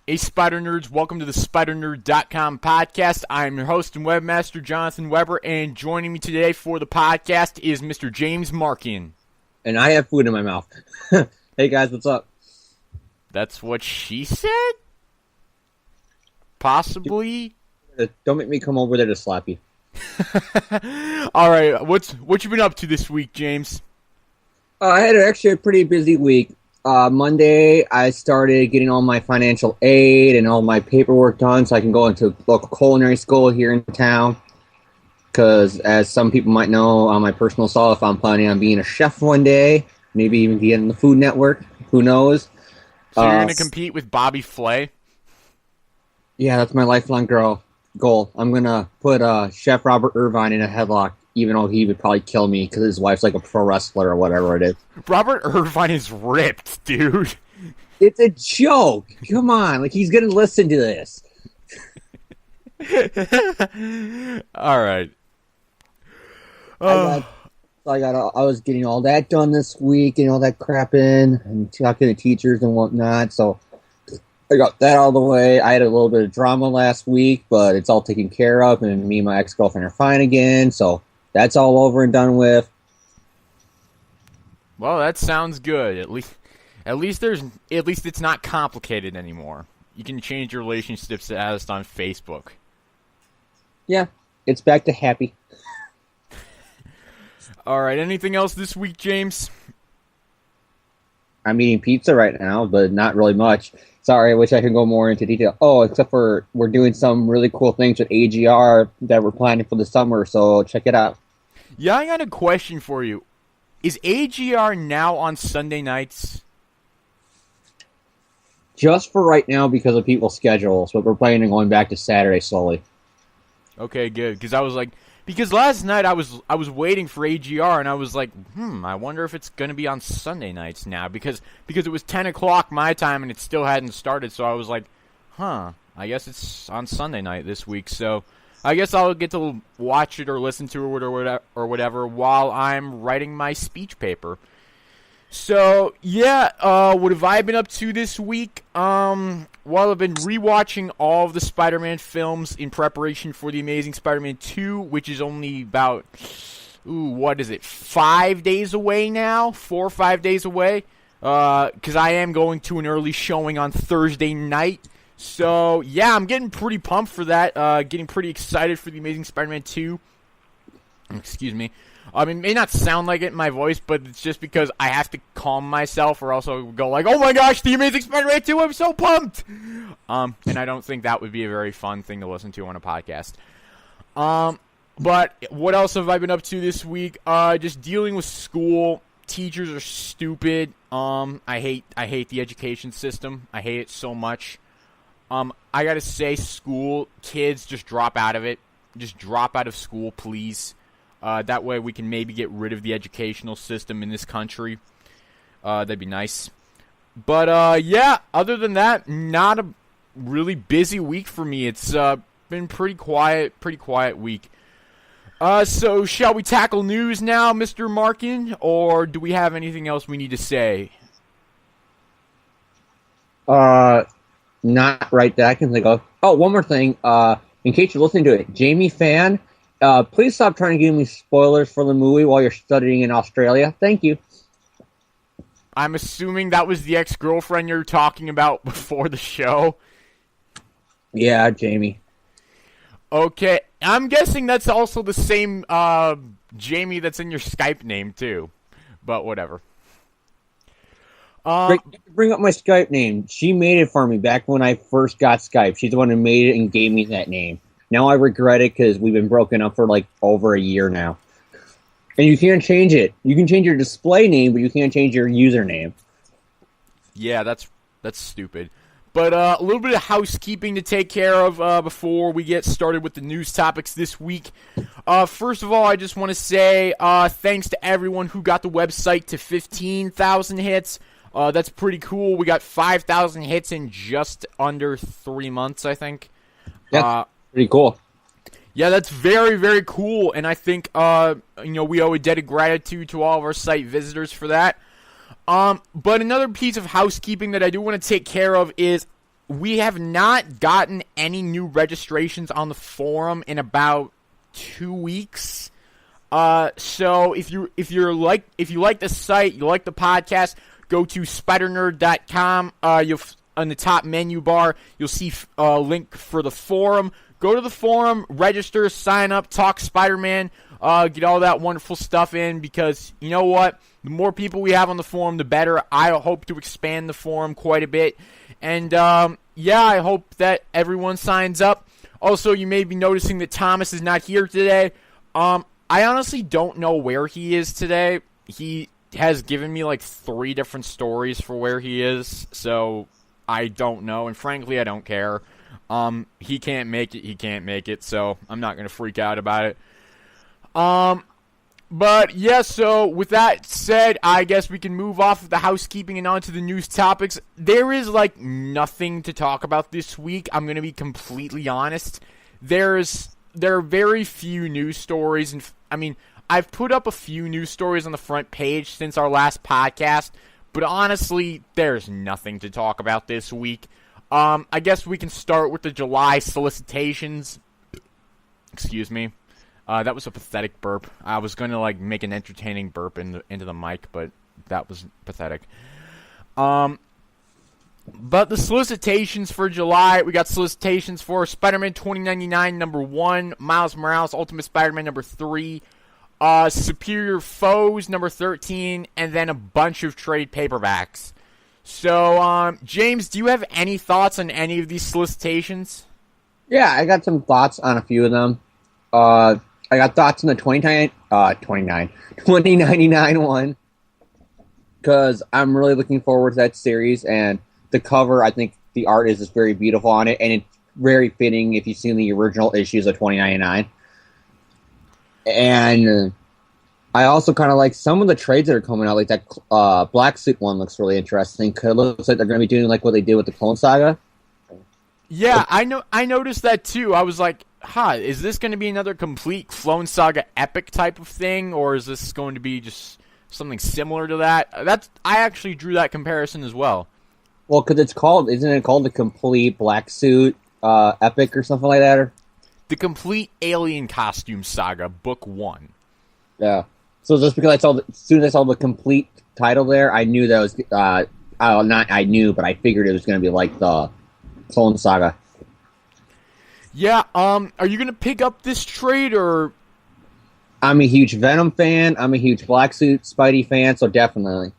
Hey, Spider Nerds, welcome to the SpiderNerd.com podcast. I'm your host and webmaster, Jonathan Weber, and joining me today for the podcast is Mr. James Markian. And I have food in my mouth. Hey guys, what's up? That's what she said? Possibly? Don't make me come over there to slap you. Alright, what you been up to this week, James? I had actually a pretty busy week. Monday, I started getting all my financial aid and all my paperwork done so I can go into local culinary school here in town. Because, as some people might know on my personal self, I'm planning on being a chef one day. Maybe even be in the Food Network. Who knows? So you're going to compete with Bobby Flay? Yeah, that's my lifelong goal. I'm going to put Chef Robert Irvine in a headlock, even though he would probably kill me because his wife's like a pro wrestler or whatever it is. Robert Irvine is ripped, dude. It's a joke. Come on. Like, he's going to listen to this. All right. I was getting all that done this week, getting all that crap in, and talking to teachers and whatnot, so I got that all the way. I had a little bit of drama last week, but it's all taken care of, and me and my ex-girlfriend are fine again, so that's all over and done with. Well, that sounds good. At least it's not complicated anymore. You can change your relationship status on Facebook. Yeah, it's back to happy. All right, anything else this week, James? I'm eating pizza right now, but not really much. Sorry, I wish I could go more into detail. Oh, except for we're doing some really cool things with AGR that we're planning for the summer, so check it out. Yeah, I got a question for you. Is AGR now on Sunday nights? Just for right now because of people's schedules, but we're planning on going back to Saturday slowly. Okay, good. Because last night I was waiting for AGR and I was like, I wonder if it's going to be on Sunday nights now because it was 10 o'clock my time and it still hadn't started. So I was like, I guess it's on Sunday night this week. So I guess I'll get to watch it or listen to it or whatever while I'm writing my speech paper. So, yeah, what have I been up to this week? Well, I've been rewatching all of the Spider-Man films in preparation for The Amazing Spider-Man 2, which is only about, 5 days away now? 4 or 5 days away? Because I am going to an early showing on Thursday night. So, yeah, I'm getting pretty pumped for that. Getting pretty excited for The Amazing Spider-Man 2. Excuse me. It may not sound like it in my voice, but it's just because I have to calm myself or else I'll go like, oh my gosh, The Amazing Spider-Man 2, I'm so pumped! And I don't think that would be a very fun thing to listen to on a podcast. But what else have I been up to this week? Just dealing with school. Teachers are stupid. I hate the education system. I hate it so much. I gotta say, school, kids, just drop out of it. Just drop out of school, please. That way we can maybe get rid of the educational system in this country. That'd be nice. But, yeah, other than that, not a really busy week for me. It's been pretty quiet week. So shall we tackle news now, Mr. Markin? Or do we have anything else we need to say? Not right that I can think of. Oh, one more thing. In case you're listening to it, Jamie Fan, please stop trying to give me spoilers for the movie while you're studying in Australia. Thank you. I'm assuming that was the ex-girlfriend you're talking about before the show. Yeah, Jamie. Okay, I'm guessing that's also the same Jamie that's in your Skype name, too. But whatever. Bring up my Skype name. She made it for me back when I first got Skype. She's the one who made it and gave me that name. Now I regret it because we've been broken up for like over a year now. And you can't change it. You can change your display name, but you can't change your username. Yeah, that's stupid. But a little bit of housekeeping to take care of before we get started with the news topics this week. First of all, I just want to say thanks to everyone who got the website to 15,000 hits. That's pretty cool. We got 5,000 hits in just under 3 months, I think. That's pretty cool. Yeah, that's very, very cool, and I think, we owe a debt of gratitude to all of our site visitors for that. But another piece of housekeeping that I do want to take care of is we have not gotten any new registrations on the forum in about 2 weeks. So if you like the site, you like the podcast, go to SpiderNerd.com. You'll on the top menu bar, you'll see a link for the forum. Go to the forum, register, sign up, talk Spider-Man, get all that wonderful stuff in, because you know what? The more people we have on the forum, the better. I hope to expand the forum quite a bit. And, yeah, I hope that everyone signs up. Also, you may be noticing that Thomas is not here today. I honestly don't know where he is today. He has given me like 3 different stories for where he is, so I don't know, and frankly, I don't care. He can't make it, so I'm not going to freak out about it. But, yeah, so with that said, I guess we can move off of the housekeeping and on to the news topics. There is, like, nothing to talk about this week. I'm going to be completely honest. There are very few news stories, and I mean, I've put up a few news stories on the front page since our last podcast, but honestly, there's nothing to talk about this week. I guess we can start with the July solicitations. Excuse me. That was a pathetic burp. I was going to like make an entertaining burp into the mic, but that was pathetic. But the solicitations for July, we got solicitations for Spider-Man 2099 number 1, Miles Morales Ultimate Spider-Man number 3, Superior Foes number 13, and then a bunch of trade paperbacks. So, James, do you have any thoughts on any of these solicitations? Yeah, I got some thoughts on a few of them. I got thoughts on the 2099 one, because I'm really looking forward to that series, and the cover, I think the art is just very beautiful on it, and it's very fitting if you've seen the original issues of 2099. And I also kind of like some of the trades that are coming out, like that Black Suit one looks really interesting, because it looks like they're going to be doing like what they did with the Clone Saga. Yeah, I noticed that too. I was like, is this going to be another complete Clone Saga epic type of thing, or is this going to be just something similar to that? I actually drew that comparison as well. Well, because isn't it called the complete Black Suit epic or something like that? The Complete Alien Costume Saga, Book 1. Yeah. So just because as soon as I saw the complete title there, I knew that was but I figured it was going to be like the Clone Saga. Yeah, are you going to pick up this trade, or? I'm a huge Venom fan. I'm a huge Black Suit Spidey fan, so definitely.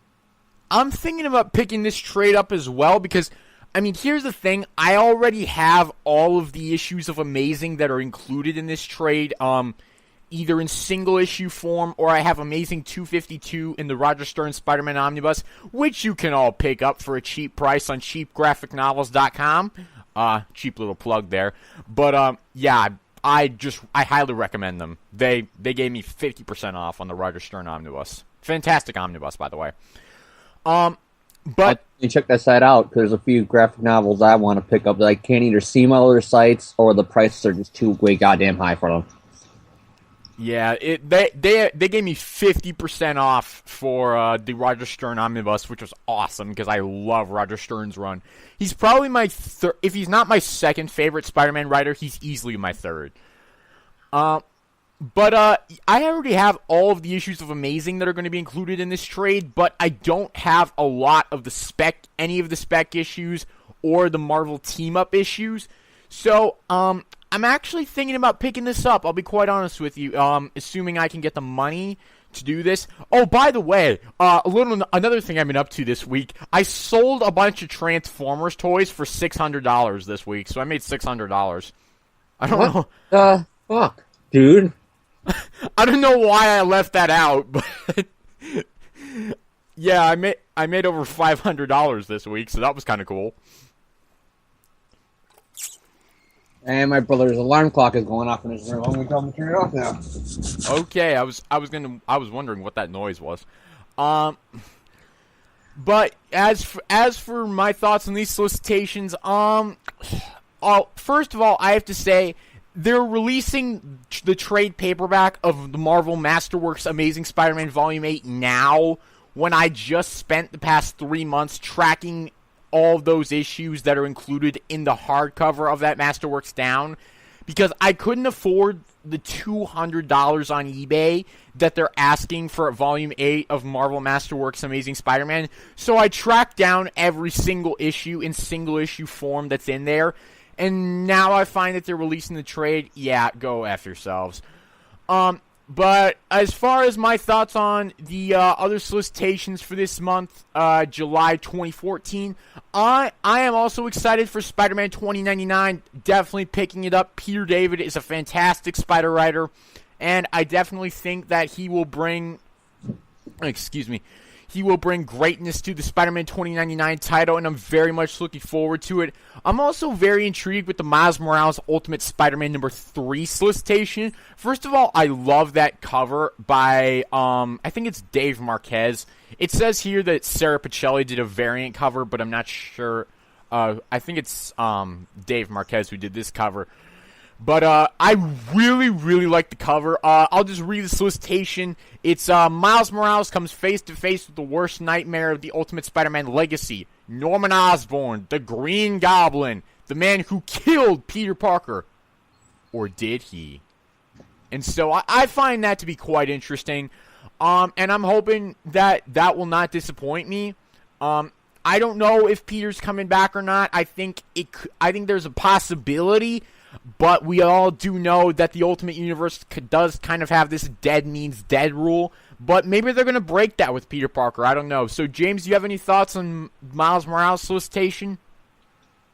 I'm thinking about picking this trade up as well, because, I mean, here's the thing. I already have all of the issues of Amazing that are included in this trade, either in single issue form, or I have Amazing 252 in the Roger Stern Spider-Man Omnibus, which you can all pick up for a cheap price on cheapgraphicnovels.com. Cheap little plug there. But, yeah, I highly recommend them. They gave me 50% off on the Roger Stern Omnibus. Fantastic omnibus, by the way. But you check that site out, because there's a few graphic novels I want to pick up that I can't either see my other sites, or the prices are just too way goddamn high for them. Yeah, they gave me 50% off for the Roger Stern Omnibus, which was awesome, because I love Roger Stern's run. He's probably my if he's not my second favorite Spider-Man writer, he's easily my third. But I already have all of the issues of Amazing that are going to be included in this trade, but I don't have a lot of any of the spec issues or the Marvel team-up issues. So, I'm actually thinking about picking this up, I'll be quite honest with you, assuming I can get the money to do this. Oh, by the way, another thing I've been up to this week, I sold a bunch of Transformers toys for $600 this week, so I made $600. I don't know. Fuck, dude? I don't know why I left that out, but yeah, I made over $500 this week, so that was kind of cool. And my brother's alarm clock is going off in his room. I'm going to tell him to turn it off now. Okay, I was wondering what that noise was. But as for my thoughts on these solicitations, first of all, I have to say they're releasing the trade paperback of the Marvel Masterworks Amazing Spider-Man Volume 8 now, when I just spent the past 3 months tracking all of those issues that are included in the hardcover of that Masterworks down, because I couldn't afford the $200 on eBay that they're asking for Volume 8 of Marvel Masterworks Amazing Spider-Man. So I tracked down every single issue in single issue form that's in there, and now I find that they're releasing the trade. Yeah, go F yourselves. But as far as my thoughts on the other solicitations for this month, July 2014, I am also excited for Spider-Man 2099. Definitely picking it up. Peter David is a fantastic Spider writer, and I definitely think that he will bring, he will bring greatness to the Spider-Man 2099 title, and I'm very much looking forward to it. I'm also very intrigued with the Miles Morales Ultimate Spider-Man number 3 solicitation. First of all, I love that cover by, I think it's Dave Marquez. It says here that Sarah Pichelli did a variant cover, but I'm not sure. I think it's Dave Marquez who did this cover. But I really, really like the cover. I'll just read the solicitation. It's Miles Morales comes face-to-face with the worst nightmare of the Ultimate Spider-Man legacy. Norman Osborn, the Green Goblin, the man who killed Peter Parker. Or did he? And so I find that to be quite interesting. And I'm hoping that that will not disappoint me. I don't know if Peter's coming back or not. I think there's a possibility. But we all do know that the Ultimate Universe does kind of have this dead means dead rule. But maybe they're going to break that with Peter Parker. I don't know. So, James, do you have any thoughts on Miles Morales' solicitation?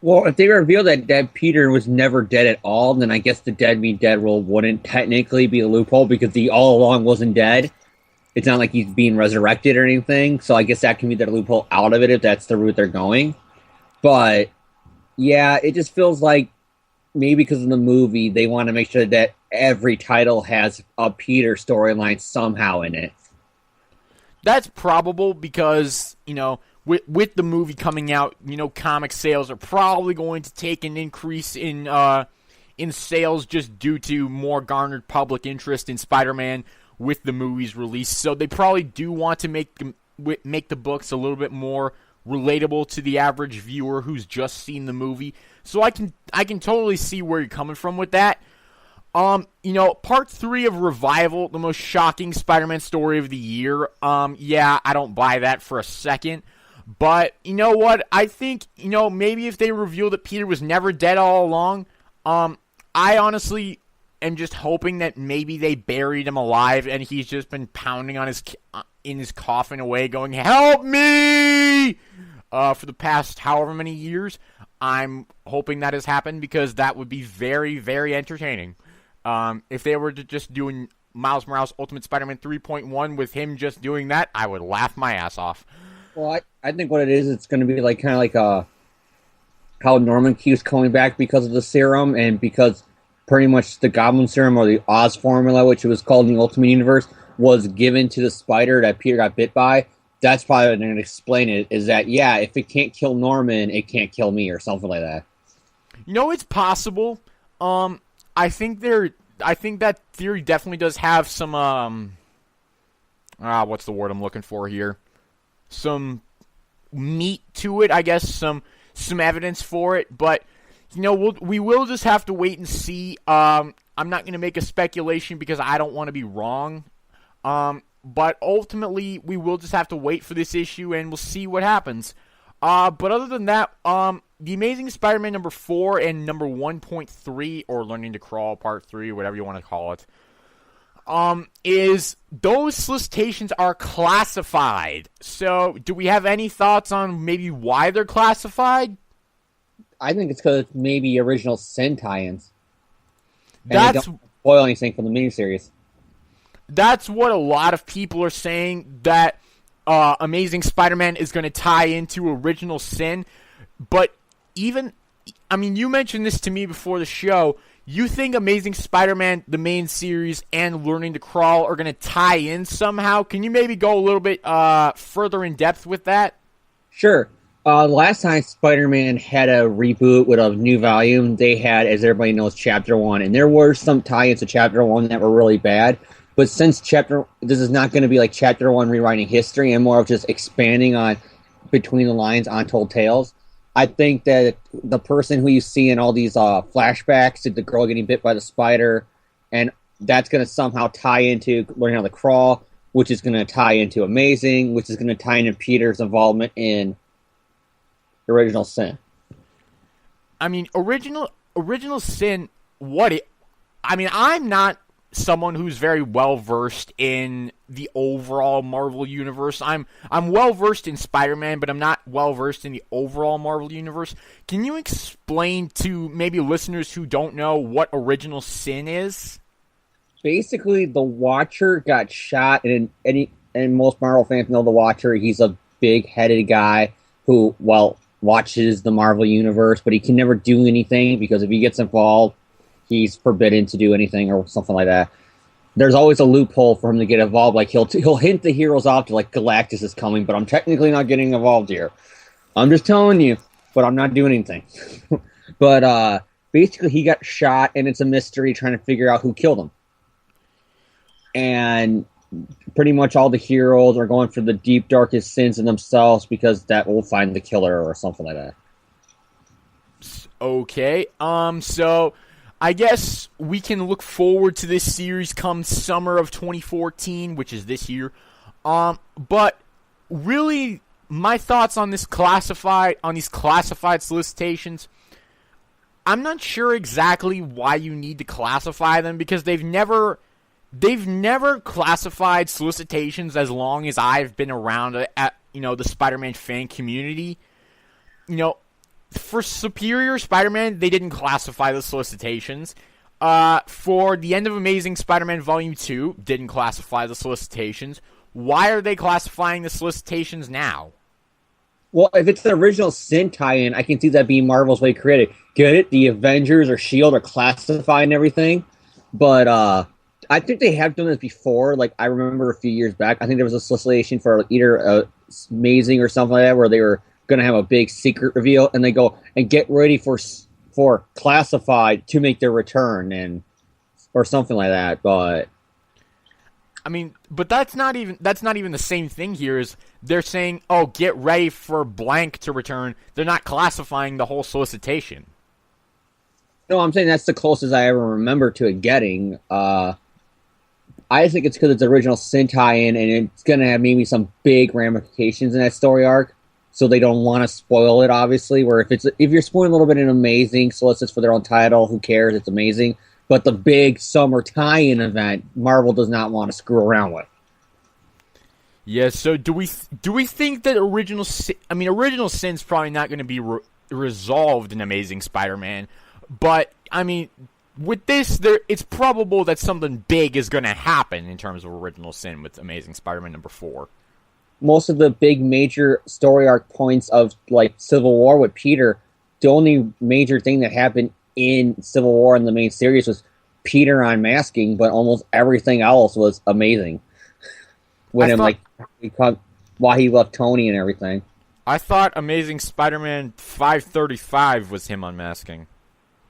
Well, if they reveal that Peter was never dead at all, then I guess the dead mean dead rule wouldn't technically be a loophole because he all along wasn't dead. It's not like he's being resurrected or anything. So I guess that can be the loophole out of it if that's the route they're going. But, yeah, it just feels like maybe because of the movie, they want to make sure that every title has a Peter storyline somehow in it. That's probable because, with the movie coming out, comic sales are probably going to take an increase in sales just due to more garnered public interest in Spider-Man with the movie's release. So they probably do want to make the books a little bit more relatable to the average viewer who's just seen the movie. So I can totally see where you're coming from with that. Part 3 of Revival, the most shocking Spider-Man story of the year. Yeah, I don't buy that for a second. But you know what? I think, maybe if they reveal that Peter was never dead all along, I honestly am just hoping that maybe they buried him alive and he's just been pounding on in his coffin away going, "Help me!" For the past however many years. I'm hoping that has happened because that would be very, very entertaining. If they were to just doing Miles Morales Ultimate Spider-Man 3.1 with him just doing that, I would laugh my ass off. Well, I think what it is, it's going to be like kind of like how Norman keeps coming back because of the serum and because pretty much the Goblin Serum or the Oz formula, which it was called in the Ultimate Universe, was given to the spider that Peter got bit by. That's probably what they're going to explain it, is that, yeah, if it can't kill Norman, it can't kill me, or something like that. It's possible. I think that theory definitely does have some, what's the word I'm looking for here? Some meat to it, I guess, some evidence for it, but, we will just have to wait and see. I'm not going to make a speculation because I don't want to be wrong. But ultimately, we will just have to wait for this issue, and we'll see what happens. But other than that, The Amazing Spider-Man number 4 and number 1.3, or Learning to Crawl Part 3, whatever you want to call it, is those solicitations are classified. So, do we have any thoughts on maybe why they're classified? I think it's because it's maybe original Sin tie-ins. And That's they don't spoil anything from the miniseries. That's what a lot of people are saying, that Amazing Spider-Man is going to tie into Original Sin. But you mentioned this to me before the show. You think Amazing Spider-Man, the main series, and Learning to Crawl are going to tie in somehow? Can you maybe go a little bit further in depth with that? Sure. Last time Spider-Man had a reboot with a new volume, they had, as everybody knows, Chapter 1. And there were some tie-ins to Chapter 1 that were really bad. But since this is not going to be like Chapter 1 rewriting history and more of just expanding on between the lines Untold Tales, I think that the person who you see in all these flashbacks to the girl getting bit by the spider, and that's going to somehow tie into learning how to crawl, which is going to tie into Amazing, which is going to tie into Peter's involvement in Original Sin. I mean, original sin. I'm not someone who's very well versed in the overall Marvel universe. I'm well versed in Spider-Man, but I'm not well versed in the overall Marvel universe. Can you explain to maybe listeners who don't know what Original Sin is? Basically, the Watcher got shot, and most Marvel fans know the Watcher. He's a big-headed guy who, watches the Marvel universe, but he can never do anything because if he gets involved, he's forbidden to do anything or something like that. There's always a loophole for him to get involved. Like he'll hint the heroes off to like Galactus is coming, but I'm technically not getting involved here. I'm just telling you, but I'm not doing anything. But basically, he got shot, and it's a mystery trying to figure out who killed him. And pretty much all the heroes are going for the deep, darkest sins in themselves because that will find the killer or something like that. Okay. So I guess we can look forward to this series come summer of 2014, which is this year. But really, my thoughts on these classified solicitations. I'm not sure exactly why you need to classify them because they've never classified solicitations as long as I've been around at the Spider-Man fan community. For Superior Spider-Man, they didn't classify the solicitations. For the end of Amazing Spider-Man Volume 2, didn't classify the solicitations. Why are they classifying the solicitations now? Well, if it's the Original Sin tie-in, I can see that being Marvel's way creative. Get it? The Avengers or S.H.I.E.L.D. are classifying everything. But I think they have done this before. Like, I remember a few years back, I think there was a solicitation for either Amazing or something like that where they were going to have a big secret reveal, and they go and get ready for Classified to make their return, or something like that. But I mean, but that's not even the same thing here. Is they're saying, "Oh, get ready for blank to return." They're not classifying the whole solicitation. No, I'm saying that's the closest I ever remember to it getting. I think it's because it's Original Sin tie-in, and it's going to have maybe some big ramifications in that story arc. So they don't want to spoil it, obviously. Where if you're spoiling a little bit in Amazing, solicits for their own title, who cares? It's Amazing. But the big summer tie-in event, Marvel does not want to screw around with. Yeah. So do we think that Original Sin's probably not going to be resolved in Amazing Spider-Man, but I mean, with this, it's probable that something big is going to happen in terms of Original Sin with Amazing Spider-Man number 4. Most of the big major story arc points of like Civil War with Peter, the only major thing that happened in Civil War in the main series was Peter unmasking, but almost everything else was amazing. With why he left Tony and everything. I thought Amazing Spider-Man 535 was him unmasking.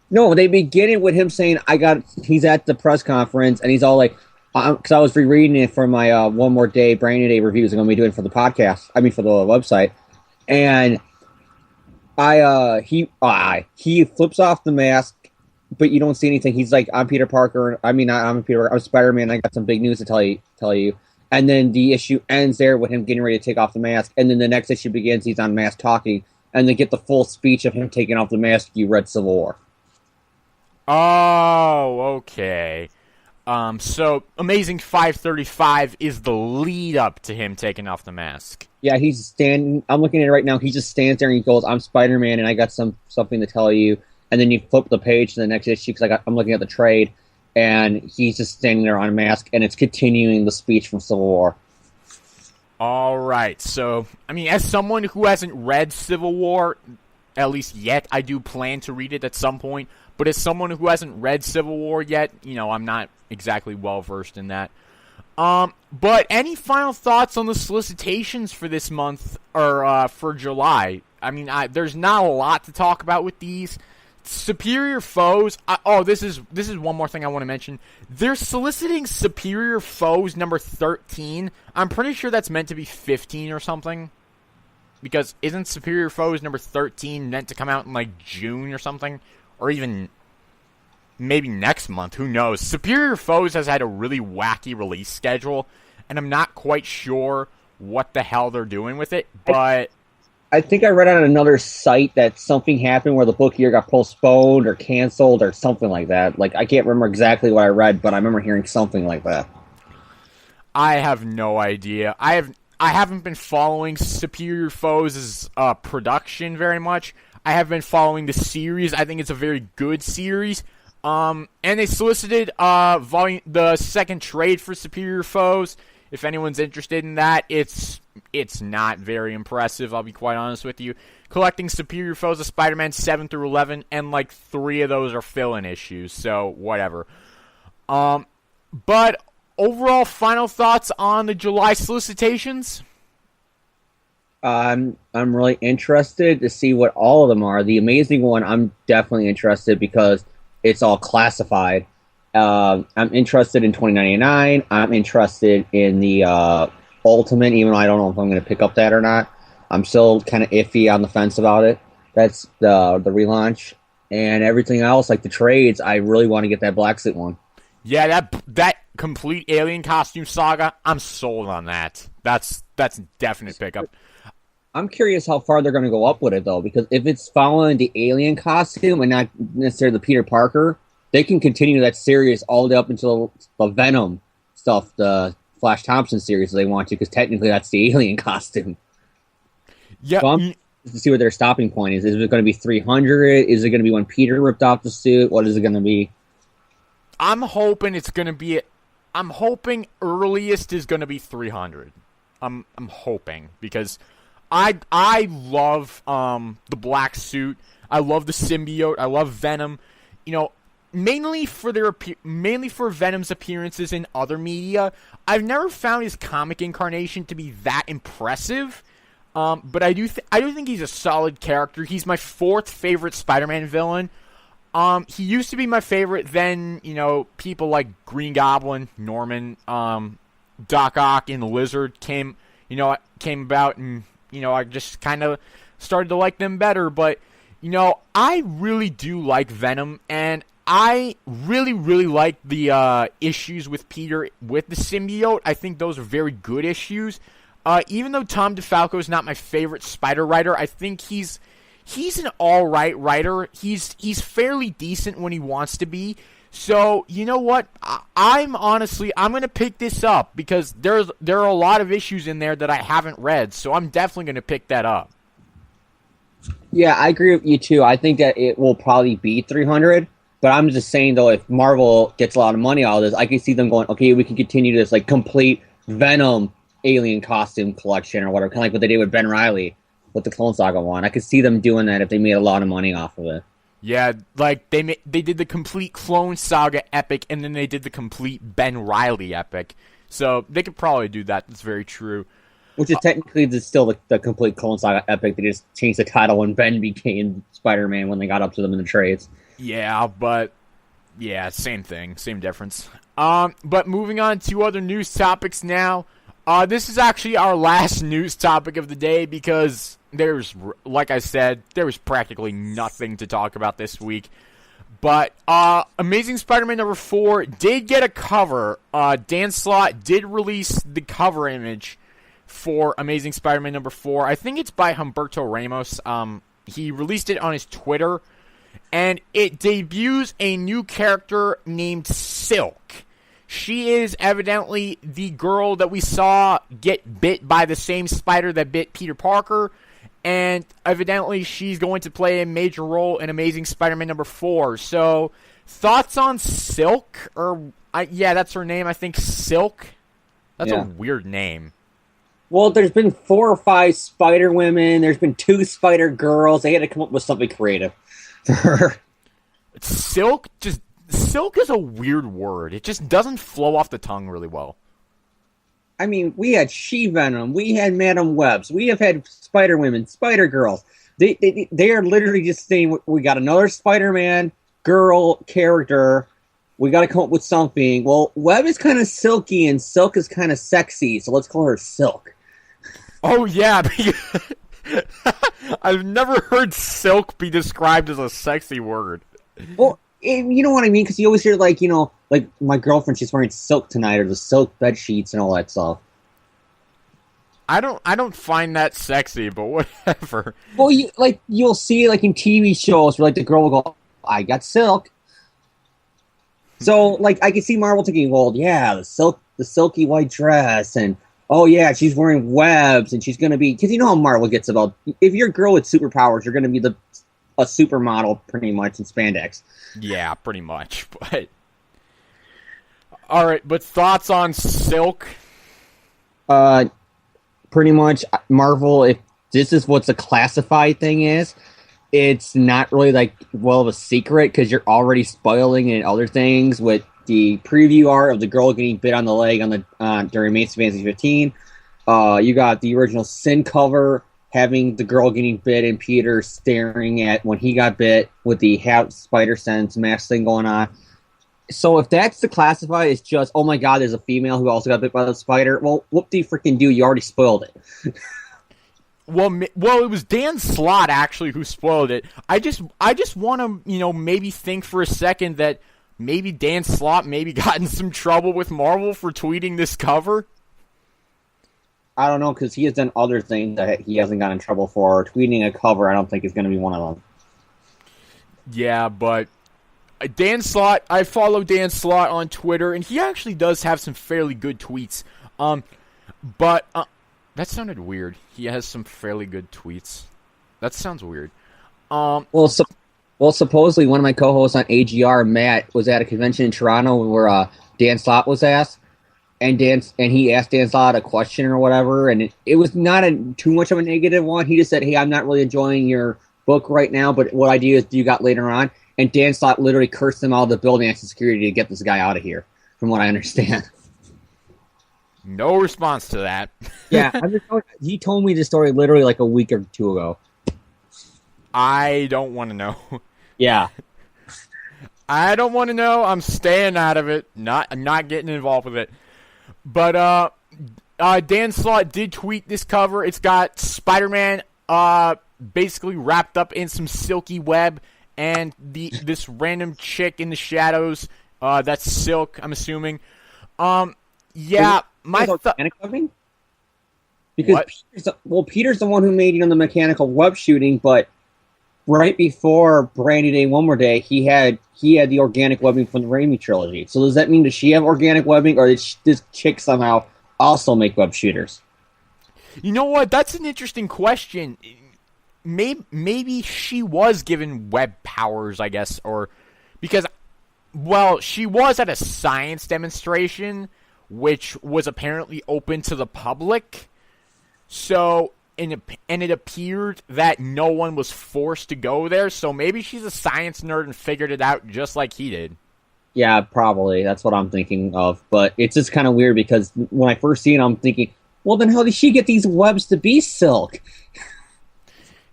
No, they begin it with him saying, he's at the press conference, and he's all like, because I was rereading it for my One More Day, Brand New Day reviews I'm going to be doing for the podcast, for the website, and he flips off the mask, but you don't see anything. He's like, I'm Peter Parker, I'm Spider-Man, I got some big news to tell you, and then the issue ends there with him getting ready to take off the mask, and then the next issue begins, he's on mask talking, and they get the full speech of him taking off the mask. You read Civil War. Oh, okay. So Amazing 535 is the lead up to him taking off the mask. Yeah, he's standing. I'm looking at it right now. He just stands there and he goes, "I'm Spider-Man, and I got something to tell you." And then you flip the page to the next issue because I'm looking at the trade, and he's just standing there on a mask, and it's continuing the speech from Civil War. All right. So, as someone who hasn't read Civil War, at least yet, I do plan to read it at some point. But as someone who hasn't read Civil War yet, I'm not exactly well-versed in that. But any final thoughts on the solicitations for this month, or for July? There's not a lot to talk about with these. Superior Foes, this is one more thing I want to mention. They're soliciting Superior Foes number 13. I'm pretty sure that's meant to be 15 or something. because isn't Superior Foes number 13 meant to come out in like June or something, or even maybe next month? Who knows? Superior Foes has had a really wacky release schedule, and I'm not quite sure what the hell they're doing with it, but I think I read on another site that something happened where the book year got postponed or canceled or something like that. Like, I can't remember exactly what I read, but I remember hearing something like that. I have no idea. I haven't been following Superior Foes' production very much. I have been following the series. I think it's a very good series. And they solicited the second trade for Superior Foes. If anyone's interested in that, it's not very impressive, I'll be quite honest with you. Collecting Superior Foes of Spider-Man 7 through 11, and like 3 of those are fill-in issues, so whatever. But overall, final thoughts on the July solicitations? I'm really interested to see what all of them are. The Amazing one, I'm definitely interested because it's all classified. I'm interested in 2099. I'm interested in the Ultimate, even though I don't know if I'm going to pick up that or not. I'm still kind of iffy on the fence about it. That's the relaunch. And everything else, like the trades, I really want to get that Black Suit one. Yeah, that complete Alien costume saga, I'm sold on that. That's definite pickup. I'm curious how far they're going to go up with it, though, because if it's following the Alien costume and not necessarily the Peter Parker, they can continue that series all the way up until the Venom stuff, the Flash Thompson series, if they want to, because technically that's the Alien costume. Yeah. So I'm to see what their stopping point is. Is it going to be 300? Is it going to be when Peter ripped off the suit? What is it going to be? I'm hoping it's going to be. I'm hoping earliest is going to be 300. I'm hoping, because I love the Black Suit. I love the symbiote. I love Venom. You know, mainly for Venom's appearances in other media. I've never found his comic incarnation to be that impressive. But I do think he's a solid character. He's my 4th favorite Spider-Man villain. He used to be my favorite. Then, people like Green Goblin, Norman, Doc Ock, and the Lizard came about, and I just kind of started to like them better. But I really do like Venom, and I really, really like the issues with Peter with the symbiote. I think those are very good issues. Even though Tom DeFalco is not my favorite Spider writer, I think he's an all right writer. He's fairly decent when he wants to be. So you know what? I'm going to pick this up because there are a lot of issues in there that I haven't read. So I'm definitely going to pick that up. Yeah, I agree with you too. I think that it will probably be 300. But I'm just saying, though, if Marvel gets a lot of money out of this, I can see them going, okay, we can continue this like complete Venom Alien costume collection or whatever, kind of like what they did with Ben Reilly with the Clone Saga one. I could see them doing that if they made a lot of money off of it. Yeah, like they did the complete Clone Saga epic, and then they did the complete Ben Reilly epic. So they could probably do that. That's very true. Which is technically still the complete Clone Saga epic. They just changed the title when Ben became Spider-Man when they got up to them in the trades. Yeah, but same thing, same difference. But moving on to other news topics now. This is actually our last news topic of the day because like I said, there was practically nothing to talk about this week. But Amazing Spider-Man number 4 did get a cover. Dan Slott did release the cover image for Amazing Spider-Man number 4. I think it's by Humberto Ramos. He released it on his Twitter. And it debuts a new character named Silk. She is evidently the girl that we saw get bit by the same spider that bit Peter Parker. And evidently she's going to play a major role in Amazing Spider-Man number 4. So, thoughts on Silk? That's her name, I think, Silk. That's a weird name. Well, there's been 4 or 5 Spider-Women. There's been 2 Spider-Girls. They had to come up with something creative. Silk is a weird word. It just doesn't flow off the tongue really well. I mean, we had She-Venom, we had Madam Webs, we have had Spider-Women, Spider-Girls. They are literally just saying, we got another Spider-Man girl character, we got to come up with something. Well, Web is kind of silky and Silk is kind of sexy, so let's call her Silk. Oh, yeah. I've never heard silk be described as a sexy word. Well, you know what I mean? Because you always hear, like, like my girlfriend, she's wearing silk tonight, or the silk bed sheets and all that stuff. I don't find that sexy, but whatever. Well, you'll see, like, in TV shows where, like, the girl will go, I got silk. So, like, I can see Marvel thinking, well, yeah, the silky white dress, and, oh, yeah, she's wearing webs, and she's going to be, because you know how Marvel gets about, if you're a girl with superpowers, you're going to be a supermodel, pretty much, in spandex. Yeah, pretty much, but... Alright, but thoughts on silk? Pretty much, Marvel, if this is what the classified thing is, it's not really, like, well of a secret, because you're already spoiling it in other things with the preview art of the girl getting bit on the leg during Mace Fantasy 15. You got the original Sin cover having the girl getting bit and Peter staring at when he got bit with the half spider sense mask thing going on. So if that's the classified, it's just, oh my god, there's a female who also got bit by the spider. Well, whoop do you freaking do? You already spoiled it. Well, it was Dan Slott actually who spoiled it. I just want to, maybe think for a second that maybe Dan Slott maybe got in some trouble with Marvel for tweeting this cover. I don't know, because he has done other things that he hasn't gotten in trouble for. Tweeting a cover, I don't think is going to be one of them. Yeah, but Dan Slott, I follow Dan Slott on Twitter, and he actually does have some fairly good tweets. But that sounded weird. He has some fairly good tweets. That sounds weird. Well, supposedly one of my co-hosts on AGR, Matt, was at a convention in Toronto where Dan Slott was asked, and he asked Dan Slott a question or whatever, and it was not too much of a negative one. He just said, "Hey, I'm not really enjoying your book right now, but what ideas do you got later on?" And Dan Slott literally cursed them out of the building and security to get this guy out of here, from what I understand. No response to that. Yeah, he told me this story literally like a week or two ago. I don't want to know. Yeah. I don't want to know. I'm staying out of it. I'm not getting involved with it. But Dan Slott did tweet this cover. It's got Spider-Man basically wrapped up in some silky web, and this random chick in the shadows. That's Silk, I'm assuming. Yeah, organic webbing? Because Peter's the one who made the mechanical web shooting, but right before Brandy Day One More Day, he had the organic webbing from the Raimi trilogy. So does that mean, does she have organic webbing, or did this chick somehow also make web shooters? You know what? That's an interesting question. Maybe she was given web powers, I guess, or because, well, she was at a science demonstration, which was apparently open to the public. So, and it appeared that no one was forced to go there. So maybe she's a science nerd and figured it out just like he did. Yeah, probably. That's what I'm thinking of. But it's just kind of weird because when I first see it, I'm thinking, well, then how did she get these webs to be silk?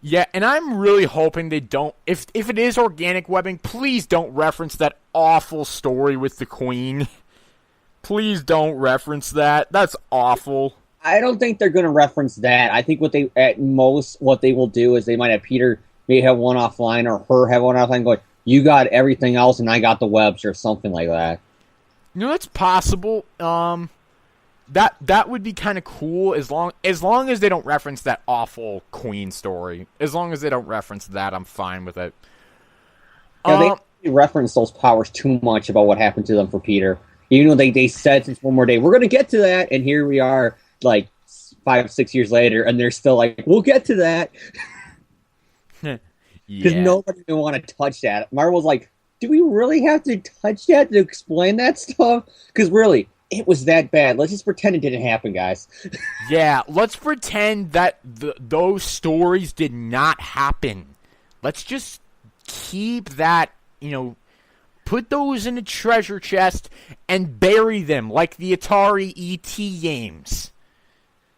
Yeah, and I'm really hoping they don't. If it is organic webbing, please don't reference that awful story with the Queen. Please don't reference that. That's awful. I don't think they're going to reference that. I think what they will do is they might have Peter may have one offline or her have one offline going, you got everything else and I got the webs or something like that. That's possible. That would be kind of cool as long as they don't reference that awful Queen story. As long as they don't reference that, I'm fine with it. Yeah, they reference those powers too much about what happened to them for Peter. Even though they said since One More Day, we're going to get to that, and here we are, like 5-6 years later, and they're still like, we'll get to that. Because nobody will want to touch that. Marvel's like, do we really have to touch that to explain that stuff? Because really, it was that bad. Let's just pretend it didn't happen, guys. Yeah, let's pretend that those stories did not happen. Let's just keep that, put those in a treasure chest and bury them like the Atari ET games.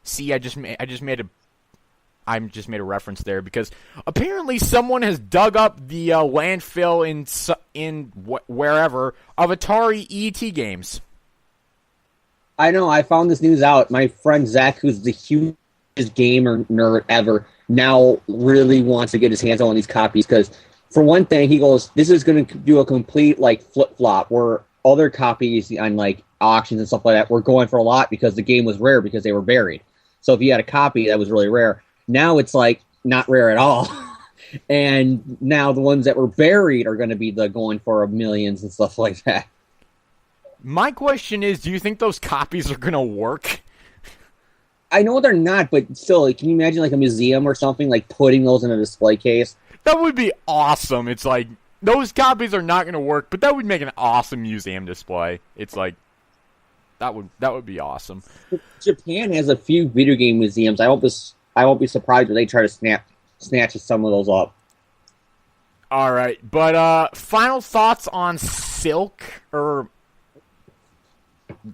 See, I just made a reference there because apparently someone has dug up the landfill in wherever of Atari ET games. I know. I found this news out. My friend Zach, who's the huge gamer nerd ever now really wants to get his hands on these copies because, for one thing, he goes, this is going to do a complete like flip flop where other copies on like auctions and stuff like that were going for a lot because the game was rare because they were buried. So if you had a copy that was really rare, now it's like not rare at all. And now the ones that were buried are going to be the going for millions and stuff like that. My question is, do you think those copies are going to work? I know they're not, but still, like, can you imagine like a museum or something, like putting those in a display case? That would be awesome. It's like, those copies are not going to work, but that would make an awesome museum display. It's like, that would be awesome. Japan has a few video game museums. I won't be surprised if they try to snatch some of those up. All right, but final thoughts on Silk, or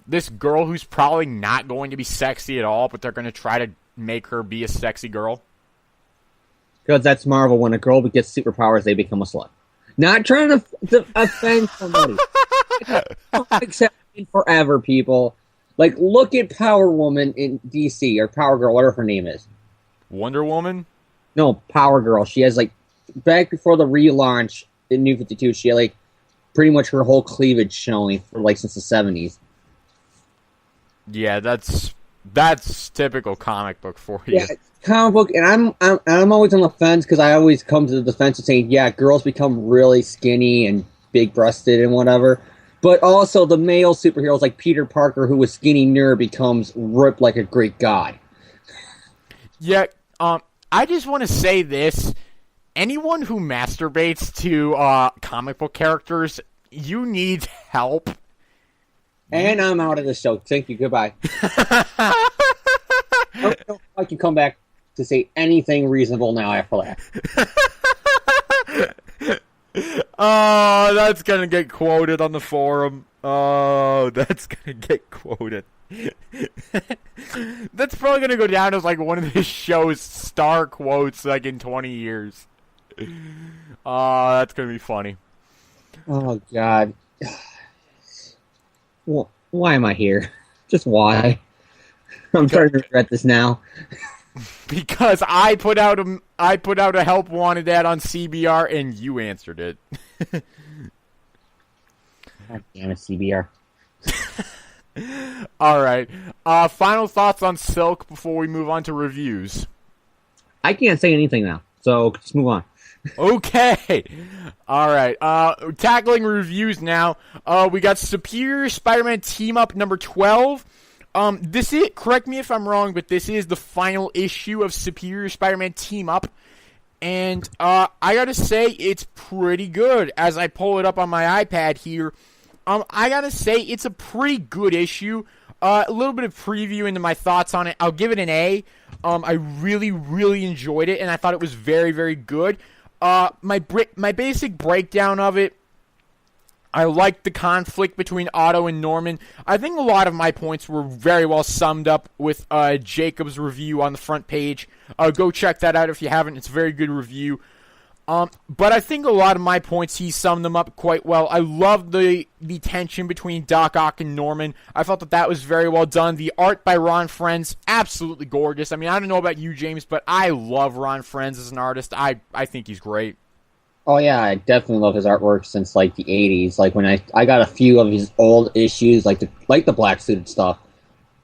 this girl who's probably not going to be sexy at all, but they're going to try to make her be a sexy girl? Because that's Marvel. When a girl gets superpowers, they become a slut. Not trying to offend somebody. Except forever, people. Like, look at Power Woman in DC, or Power Girl, whatever her name is. Wonder Woman? No, Power Girl. She has, like, back before the relaunch in New 52, she had, like, pretty much her whole cleavage showing for, like, since the 70s. Yeah, that's typical comic book for you. Yeah, comic book, and I'm always on the fence because I always come to the defense of saying, yeah, girls become really skinny and big-breasted and whatever, but also the male superheroes like Peter Parker, who was skinny nerd, becomes ripped like a Greek god. Yeah, I just want to say this. Anyone who masturbates to comic book characters, you need help. And I'm out of the show. Thank you. Goodbye. I don't know if I can come back to say anything reasonable now after that. Oh, that's going to get quoted on the forum. Oh, that's going to get quoted. That's probably going to go down as like one of this show's star quotes like in 20 years. Oh, that's going to be funny. Oh, God. Well, why am I here? Just why? I'm starting to regret this now. Because I put out a help wanted ad on CBR and you answered it. God damn it, CBR. All right. Final thoughts on Silk before we move on to reviews. I can't say anything now, so just move on. Okay. All right. Tackling reviews now. We got Superior Spider-Man Team Up number 12. This is, correct me if I'm wrong, but this is the final issue of Superior Spider-Man Team Up. And I gotta say, it's pretty good. As I pull it up on my iPad here, I gotta say, it's a pretty good issue. A little bit of preview into my thoughts on it. I'll give it an A. I really, really enjoyed it, and I thought it was very, very good. My basic breakdown of it, I liked the conflict between Otto and Norman. I think a lot of my points were very well summed up with Jacob's review on the front page. Go check that out if you haven't. It's a very good review. But I think a lot of my points, he summed them up quite well. I loved the tension between Doc Ock and Norman. I felt that was very well done. The art by Ron Frenz, absolutely gorgeous. I mean, I don't know about you, James, but I love Ron Frenz as an artist. I think he's great. Oh, yeah, I definitely love his artwork since, like, the 80s. Like, when I got a few of his old issues, like the black suited stuff,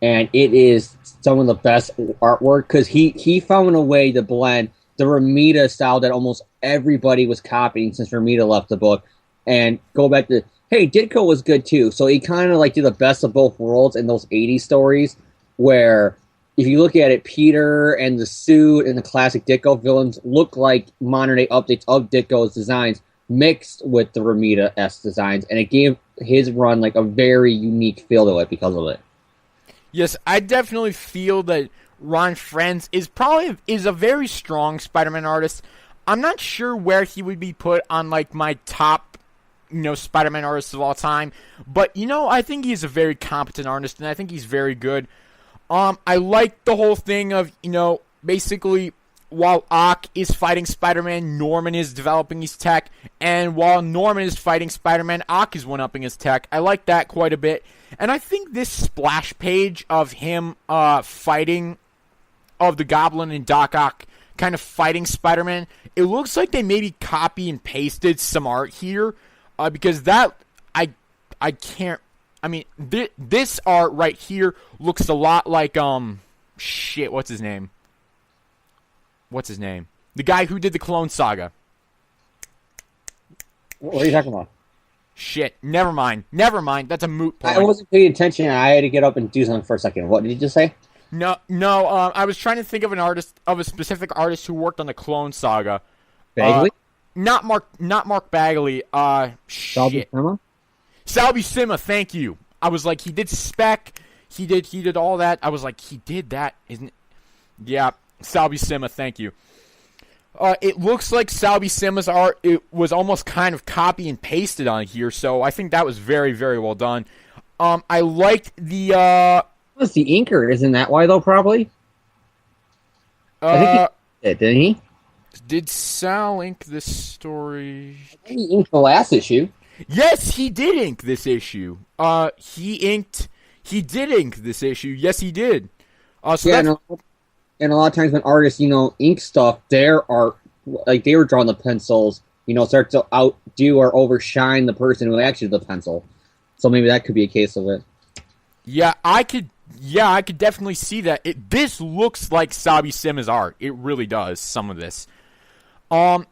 and it is some of the best artwork, because he found a way to blend the Romita style that almost everybody was copying since Romita left the book, and go back to, hey, Ditko was good too. So he kind of like did the best of both worlds in those 80s stories, where if you look at it, Peter and the suit and the classic Ditko villains look like modern-day updates of Ditko's designs mixed with the Romita-esque designs, and it gave his run like a very unique feel to it because of it. Yes, I definitely feel that Ron Frenz is a very strong Spider-Man artist. I'm not sure where he would be put on like my top, Spider-Man artists of all time, but I think he's a very competent artist, and I think he's very good. I like the whole thing of, basically while Ock is fighting Spider-Man, Norman is developing his tech, and while Norman is fighting Spider-Man, Ock is one-upping his tech. I like that quite a bit, and I think this splash page of him fighting of the Goblin and Doc Ock kind of fighting Spider-Man, it looks like they maybe copy and pasted some art here, because that I can't. I mean, this art right here looks a lot like shit. What's his name? The guy who did the Clone Saga. What are you talking about? Shit. Never mind. That's a moot point. I wasn't paying attention. I had to get up and do something for a second. What did you just say? No. I was trying to think of a specific artist who worked on the Clone Saga. Bagley? Not Mark Bagley. Shit. Sal Buscema, thank you. I was like, he did Spec. He did all that. I was like, he did that, isn't it? Yeah, Sal Buscema, thank you. It looks like Sal Buscema's art, it was almost kind of copy and pasted on here, so I think that was very, very well done. I liked the... It was the inker, isn't that why, though, probably? I think he did, didn't he? Did Sal ink this story? I think he inked the last issue. Yes, he did ink this issue. He did ink this issue. Yes, he did. And a lot of times when artists, ink stuff, their art, like they were drawing the pencils, start to outdo or overshine the person who actually did the pencil. So maybe that could be a case of it. Yeah, I could definitely see that. This looks like Sal Buscema's art. It really does, some of this. But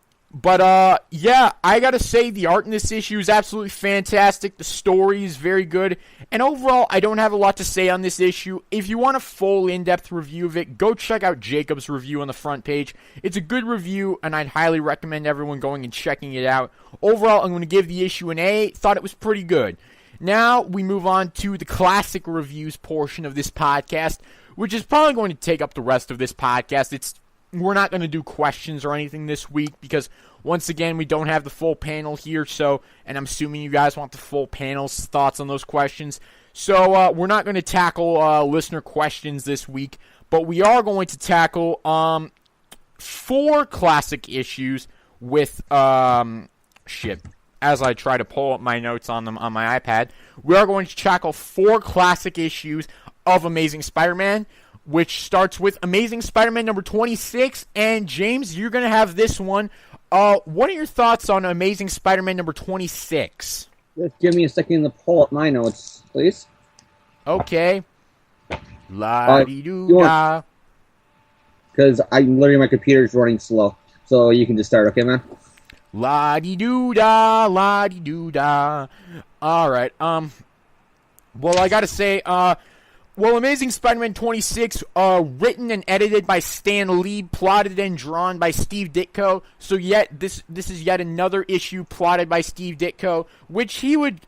yeah, I gotta say the art in this issue is absolutely fantastic. The story is very good. And overall, I don't have a lot to say on this issue. If you want a full in-depth review of it, go check out Jacob's review on the front page. It's a good review, and I'd highly recommend everyone going and checking it out. Overall, I'm going to give the issue an A. Thought it was pretty good. Now, we move on to the classic reviews portion of this podcast, which is probably going to take up the rest of this podcast. We're not going to do questions or anything this week because, once again, we don't have the full panel here. And I'm assuming you guys want the full panel's thoughts on those questions. So we're not going to tackle listener questions this week, but we are going to tackle 4 classic issues with As I try to pull up my notes on them on my iPad, we are going to tackle 4 classic issues of Amazing Spider-Man, which starts with Amazing Spider-Man number 26. And James, you're going to have this one. What are your thoughts on Amazing Spider-Man number 26? Just give me a second to pull up my notes, please. Okay. La-di-doo-da. Because my computer's running slow. So you can just start, okay, man? La-di-doo-da, la-di-doo-da. Alright, well, I gotta say, Amazing Spider-Man 26, written and edited by Stan Lee, plotted and drawn by Steve Ditko. So this is yet another issue plotted by Steve Ditko, which he would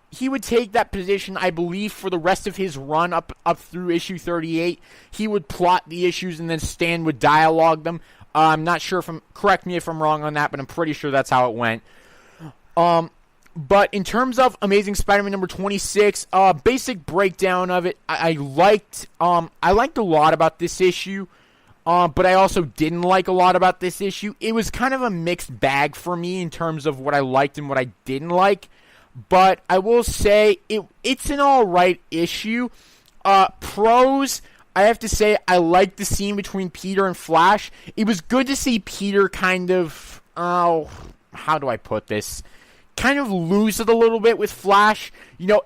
take that position, I believe, for the rest of his run up through issue 38. He would plot the issues and then Stan would dialogue them. I'm not sure correct me if I'm wrong on that, but I'm pretty sure that's how it went. But in terms of Amazing Spider-Man number 26, basic breakdown of it, I liked a lot about this issue, but I also didn't like a lot about this issue. It was kind of a mixed bag for me in terms of what I liked and what I didn't like, but I will say it's an alright issue. Pros, I have to say I liked the scene between Peter and Flash. It was good to see Peter kind of, how do I put this? Kind of lose it a little bit with Flash.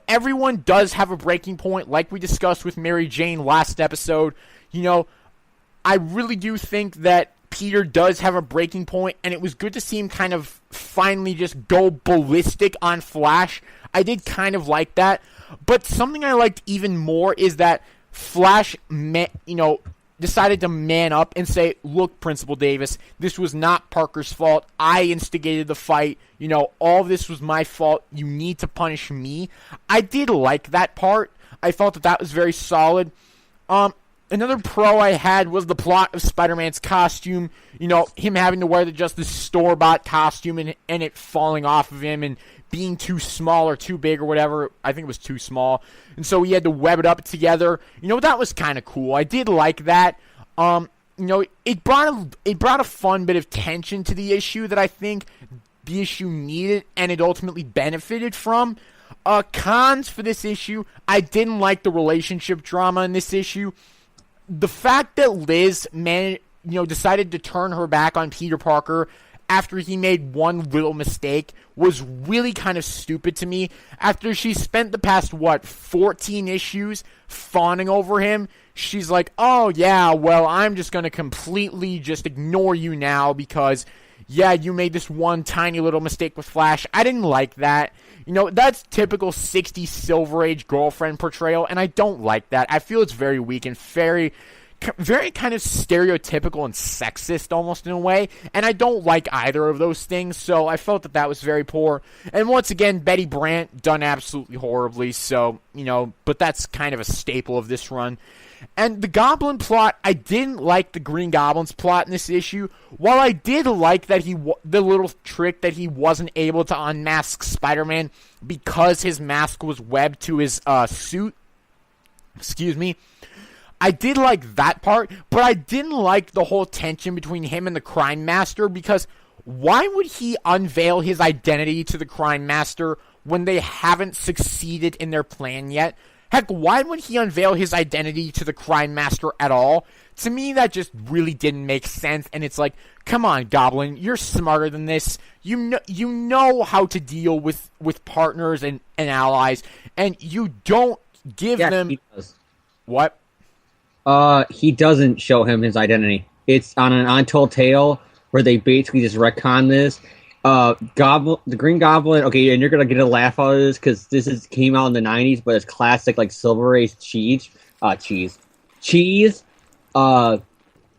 Everyone does have a breaking point, like we discussed with Mary Jane last episode. I really do think that Peter does have a breaking point, and it was good to see him kind of finally just go ballistic on Flash. I did kind of like that. But something I liked even more is that Flash, decided to man up and say, look, Principal Davis, this was not Parker's fault. I instigated the fight. All of this was my fault. You need to punish me. I did like that part. I thought that was very solid. Another pro I had was the plot of Spider-Man's costume. Him having to wear just this store-bought costume and it falling off of him and being too small or too big or whatever. I think it was too small. And so he had to web it up together. That was kind of cool. I did like that. It brought a fun bit of tension to the issue that I think the issue needed and it ultimately benefited from. Cons for this issue, I didn't like the relationship drama in this issue. the fact that Liz decided to turn her back on Peter Parker after he made one little mistake was really kind of stupid to me. After she spent the past, 14 issues fawning over him, she's like, oh yeah, well, I'm just going to completely just ignore you now because, yeah, you made this one tiny little mistake with Flash. I didn't like that. That's typical 60s Silver Age girlfriend portrayal, and I don't like that. I feel it's very weak and very kind of stereotypical and sexist almost in a way, and I don't like either of those things, so I felt that was very poor. And once again, Betty Brant done absolutely horribly, so, but that's kind of a staple of this run. And the Goblin plot, I didn't like the Green Goblin's plot in this issue. While I did like that the little trick that he wasn't able to unmask Spider-Man because his mask was webbed to his suit, I did like that part, but I didn't like the whole tension between him and the Crime Master, because why would he unveil his identity to the Crime Master when they haven't succeeded in their plan yet? Heck, why would he unveil his identity to the Crime Master at all? To me, that just really didn't make sense, and it's like, come on, Goblin, you're smarter than this. You know how to deal with partners and allies, and you don't give them... He does. What? He doesn't show him his identity. It's on an Untold Tale where they basically just retcon this. The Green Goblin. Okay, and you're gonna get a laugh out of this because came out in the '90s, but it's classic like Silver Age cheese.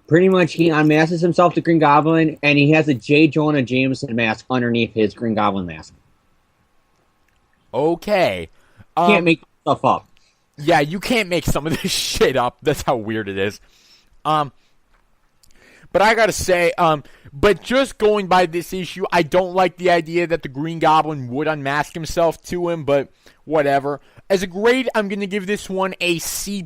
Pretty much he unmasks himself to Green Goblin, and he has a J. Jonah Jameson mask underneath his Green Goblin mask. Okay, Can't make stuff up. Yeah, you can't make some of this shit up. That's how weird it is. But I gotta say, but just going by this issue, I don't like the idea that the Green Goblin would unmask himself to him, but whatever. As a grade, I'm gonna give this one a C+.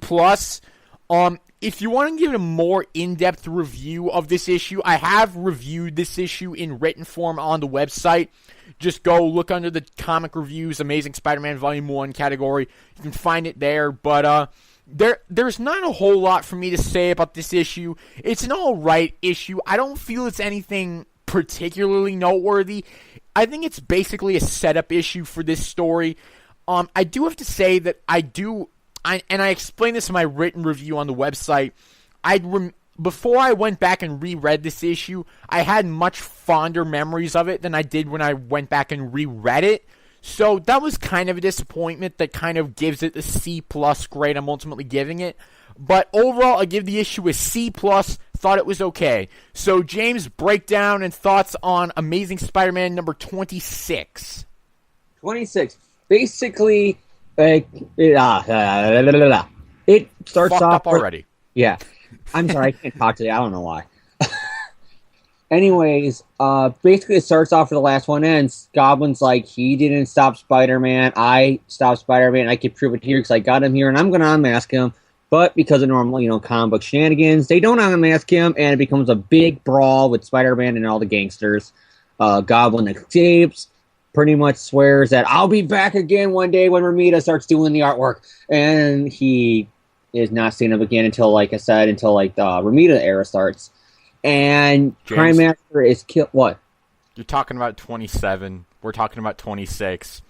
If you want to give a more in-depth review of this issue, I have reviewed this issue in written form on the website. Just go look under the comic reviews, Amazing Spider-Man Volume 1 category. You can find it there. But there's not a whole lot for me to say about this issue. It's an alright issue. I don't feel it's anything particularly noteworthy. I think it's basically a setup issue for this story. I do have to say that I explained this in my written review on the website. Before I went back and reread this issue, I had much fonder memories of it than I did when I went back and reread it. So that was kind of a disappointment that kind of gives it the C+ grade I'm ultimately giving it. But overall, I give the issue a C+, thought it was okay. So James, breakdown and thoughts on Amazing Spider-Man number 26. 26. Basically, it starts Fucked off up already. Yeah. I'm sorry, I can't talk today. I don't know why. Anyways, basically it starts off where the last one ends. Goblin's like, he didn't stop Spider-Man. I stopped Spider-Man. I can prove it here because I got him here, and I'm going to unmask him. But because of normal, comic book shenanigans, they don't unmask him, and it becomes a big brawl with Spider-Man and all the gangsters. Goblin escapes, pretty much swears that I'll be back again one day when Ramita starts doing the artwork. And he is not seen him again until, like I said, the Ramita era starts. And James, Crime Master is killed. What? You're talking about 27. We're talking about 26.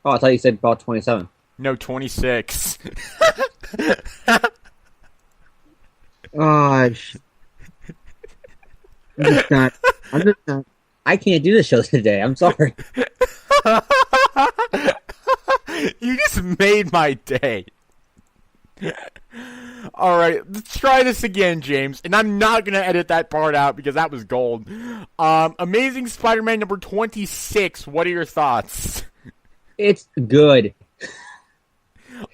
Oh, I thought you said about 27. No, 26. Gosh. I'm just not. I can't do the show today. I'm sorry. You just made my day. All right, let's try this again, James. And I'm not going to edit that part out because that was gold. Amazing Spider-Man number 26. What are your thoughts? It's good.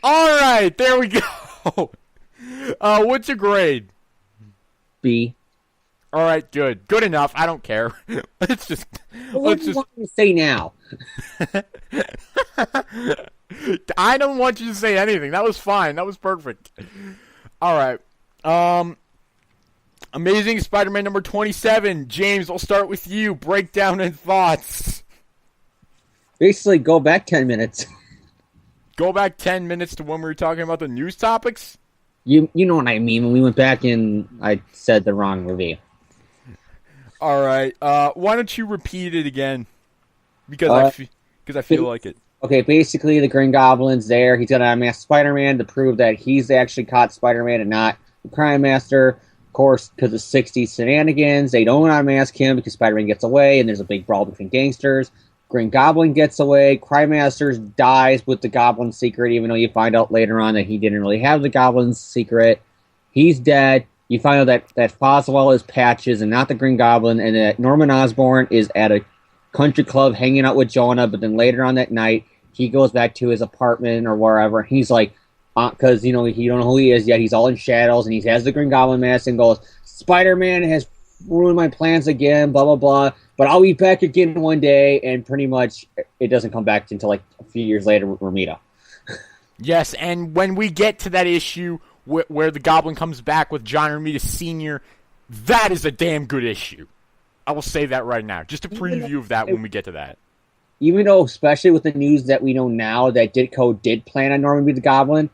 All right, there we go. What's your grade? B. All right, good. Good enough. I don't care. What do you want me to say now? I don't want you to say anything. That was fine. That was perfect. All right. Amazing Spider-Man number 27. James, we'll start with you. Breakdown and thoughts. Basically, go back 10 minutes. Go back 10 minutes to when we were talking about the news topics? You know what I mean. When we went back and I said the wrong movie. All right. Why don't you repeat it again? Because I feel like it. Okay, basically the Green Goblin's there. He's gonna unmask Spider-Man to prove that he's actually caught Spider-Man and not the Crime Master. Of course, because of 60s shenanigans, they don't unmask him because Spider-Man gets away, and there's a big brawl between gangsters. Green Goblin gets away. Crime Master dies with the Goblin secret, even though you find out later on that he didn't really have the Goblin's secret. He's dead. You find out that Foswell is Patches and not the Green Goblin, and that Norman Osborn is at a country club hanging out with Jonah, but then later on that night, he goes back to his apartment or wherever. He's like, because, he don't know who he is yet. He's all in shadows, and he has the Green Goblin mask and goes, Spider-Man has ruined my plans again, blah, blah, blah. But I'll be back again one day, and pretty much it doesn't come back until like a few years later with Romita. Yes, and when we get to that issue where the Goblin comes back with John Romita Sr., that is a damn good issue. I will say that right now. Just a preview of that when we get to that. Even though, especially with the news that we know now, that Ditko did plan on Norman being the Goblin,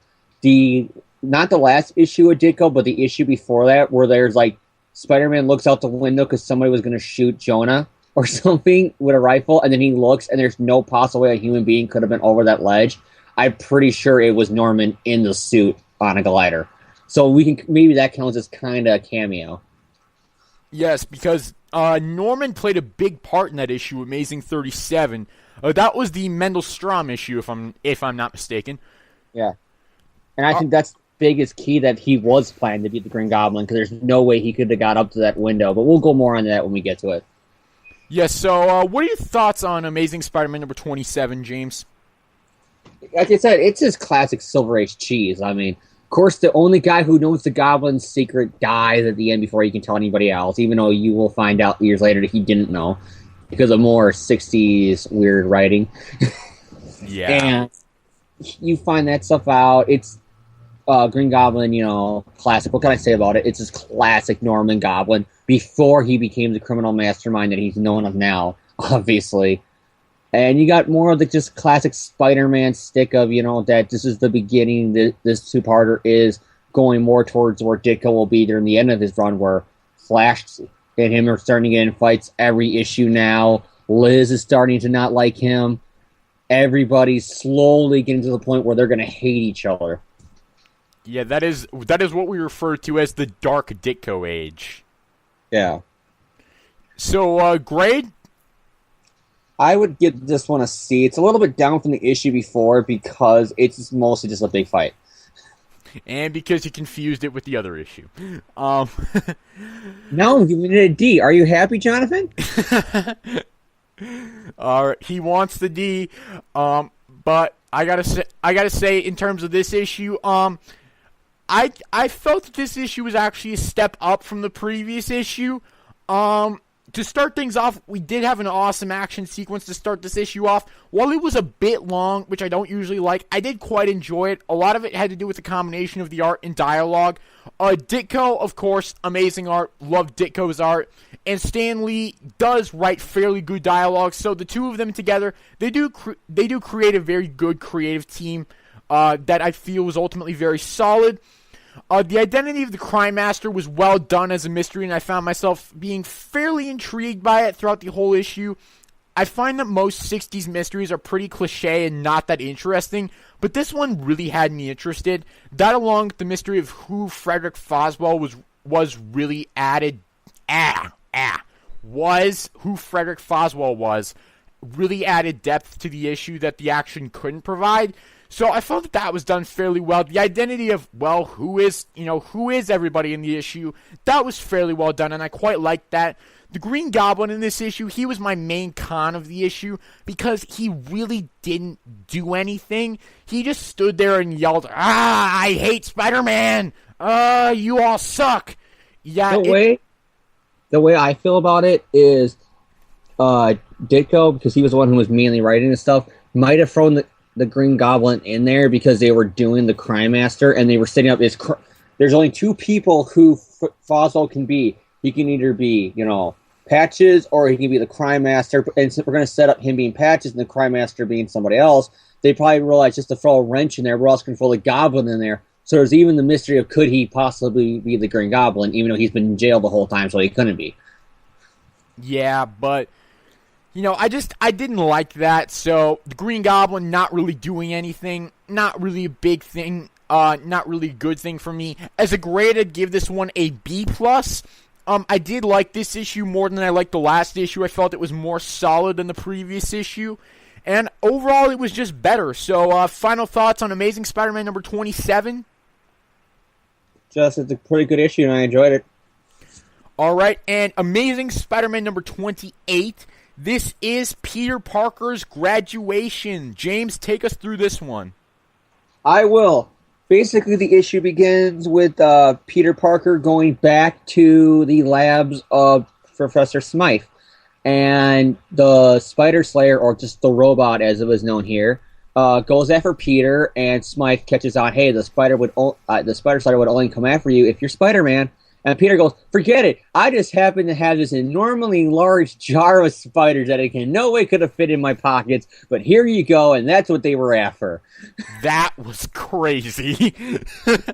not the last issue of Ditko, but the issue before that, where there's like, Spider-Man looks out the window because somebody was going to shoot Jonah or something with a rifle, and then he looks, and there's no possible way a human being could have been over that ledge. I'm pretty sure it was Norman in the suit on a glider. So maybe that counts as kind of a cameo. Yes, because Norman played a big part in that issue, Amazing 37. That was the Mendel Strom issue, if I'm not mistaken. Yeah, and I think that's biggest key that he was planning to beat the Green Goblin, because there's no way he could have got up to that window, but we'll go more on that when we get to it. Yes, so what are your thoughts on Amazing Spider-Man number 27, James? Like I said, it's his classic Silver Age cheese. I mean, of course, the only guy who knows the Goblin's secret dies at the end before he can tell anybody else, even though you will find out years later that he didn't know, because of more 60s weird writing. Yeah. And you find that stuff out. It's Green Goblin, classic. What can I say about it? It's his classic Norman Goblin before he became the criminal mastermind that he's known of now, obviously. And you got more of the just classic Spider-Man stick of, that this is the beginning. This two-parter is going more towards where Ditko will be during the end of his run, where Flash and him are starting to get in fights every issue now. Liz is starting to not like him. Everybody's slowly getting to the point where they're going to hate each other. Yeah, that is what we refer to as the Dark Ditko age. Yeah. So, grade? I would give this one a C. It's a little bit down from the issue before because it's mostly just a big fight. And because you confused it with the other issue. No, I'm giving it a D. Are you happy, Jonathan? He wants the D. But I gotta say, in terms of this issue, I felt that this issue was actually a step up from the previous issue. To start things off, we did have an awesome action sequence to start this issue off. While it was a bit long, which I don't usually like, I did quite enjoy it. A lot of it had to do with the combination of the art and dialogue. Ditko, of course, amazing art. Love Ditko's art. And Stan Lee does write fairly good dialogue. So the two of them together, they do create a very good creative team that I feel was ultimately very solid. The identity of the Crime Master was well done as a mystery, and I found myself being fairly intrigued by it throughout the whole issue. I find that most 60s mysteries are pretty cliche and not that interesting, but this one really had me interested. That, along with the mystery of who Frederick Foswell was really added. Who Frederick Foswell was really added depth to the issue that the action couldn't provide. So I felt that was done fairly well. The identity of, who is everybody in the issue, that was fairly well done, and I quite liked that. The Green Goblin in this issue, he was my main con of the issue because he really didn't do anything. He just stood there and yelled, I hate Spider-Man! You all suck! Yeah. The way I feel about it is Ditko, because he was the one who was mainly writing this stuff, might have thrown the Green Goblin in there because they were doing the Crime Master, and they were setting up this. There's only two people who Foswell can be. He can either be, Patches, or he can be the Crime Master. And since we're going to set up him being Patches and the Crime Master being somebody else, they probably realized just to throw a wrench in there, we're also going to throw the Goblin in there. So there's even the mystery of could he possibly be the Green Goblin, even though he's been in jail the whole time, so he couldn't be. Yeah, but I didn't like that. So the Green Goblin not really doing anything, not really a big thing, not really a good thing for me. As a grade, I'd give this one a B plus. I did like this issue more than I liked the last issue. I felt it was more solid than the previous issue. And overall, it was just better. So, final thoughts on Amazing Spider-Man number 27? It's a pretty good issue, and I enjoyed it. All right, and Amazing Spider-Man number 28. This is Peter Parker's graduation. James, take us through this one. I will. Basically, the issue begins with Peter Parker going back to the labs of Professor Smythe. And the Spider Slayer, or just the robot as it was known here, goes after Peter, and Smythe catches on, hey, the Spider Slayer would only come after you if you're Spider-Man. And Peter goes, forget it, I just happen to have this enormously large jar of spiders that it in no way could have fit in my pockets, but here you go, and that's what they were after. That was crazy.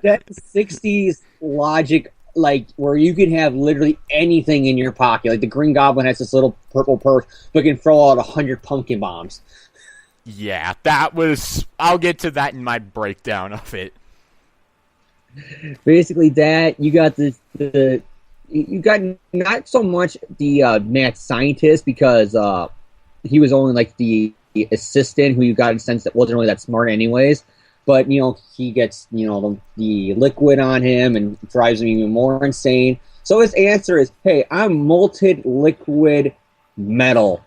That 60s logic, like, where you can have literally anything in your pocket. Like, the Green Goblin has this little purple purse, but can throw out 100 pumpkin bombs. Yeah, that was... I'll get to that in my breakdown of it. Basically, that you got you got not so much the mad scientist, because he was only like the assistant who you got in a sense that wasn't really that smart anyways. But he gets the liquid on him and drives him even more insane. So his answer is, "Hey, I'm molten liquid metal.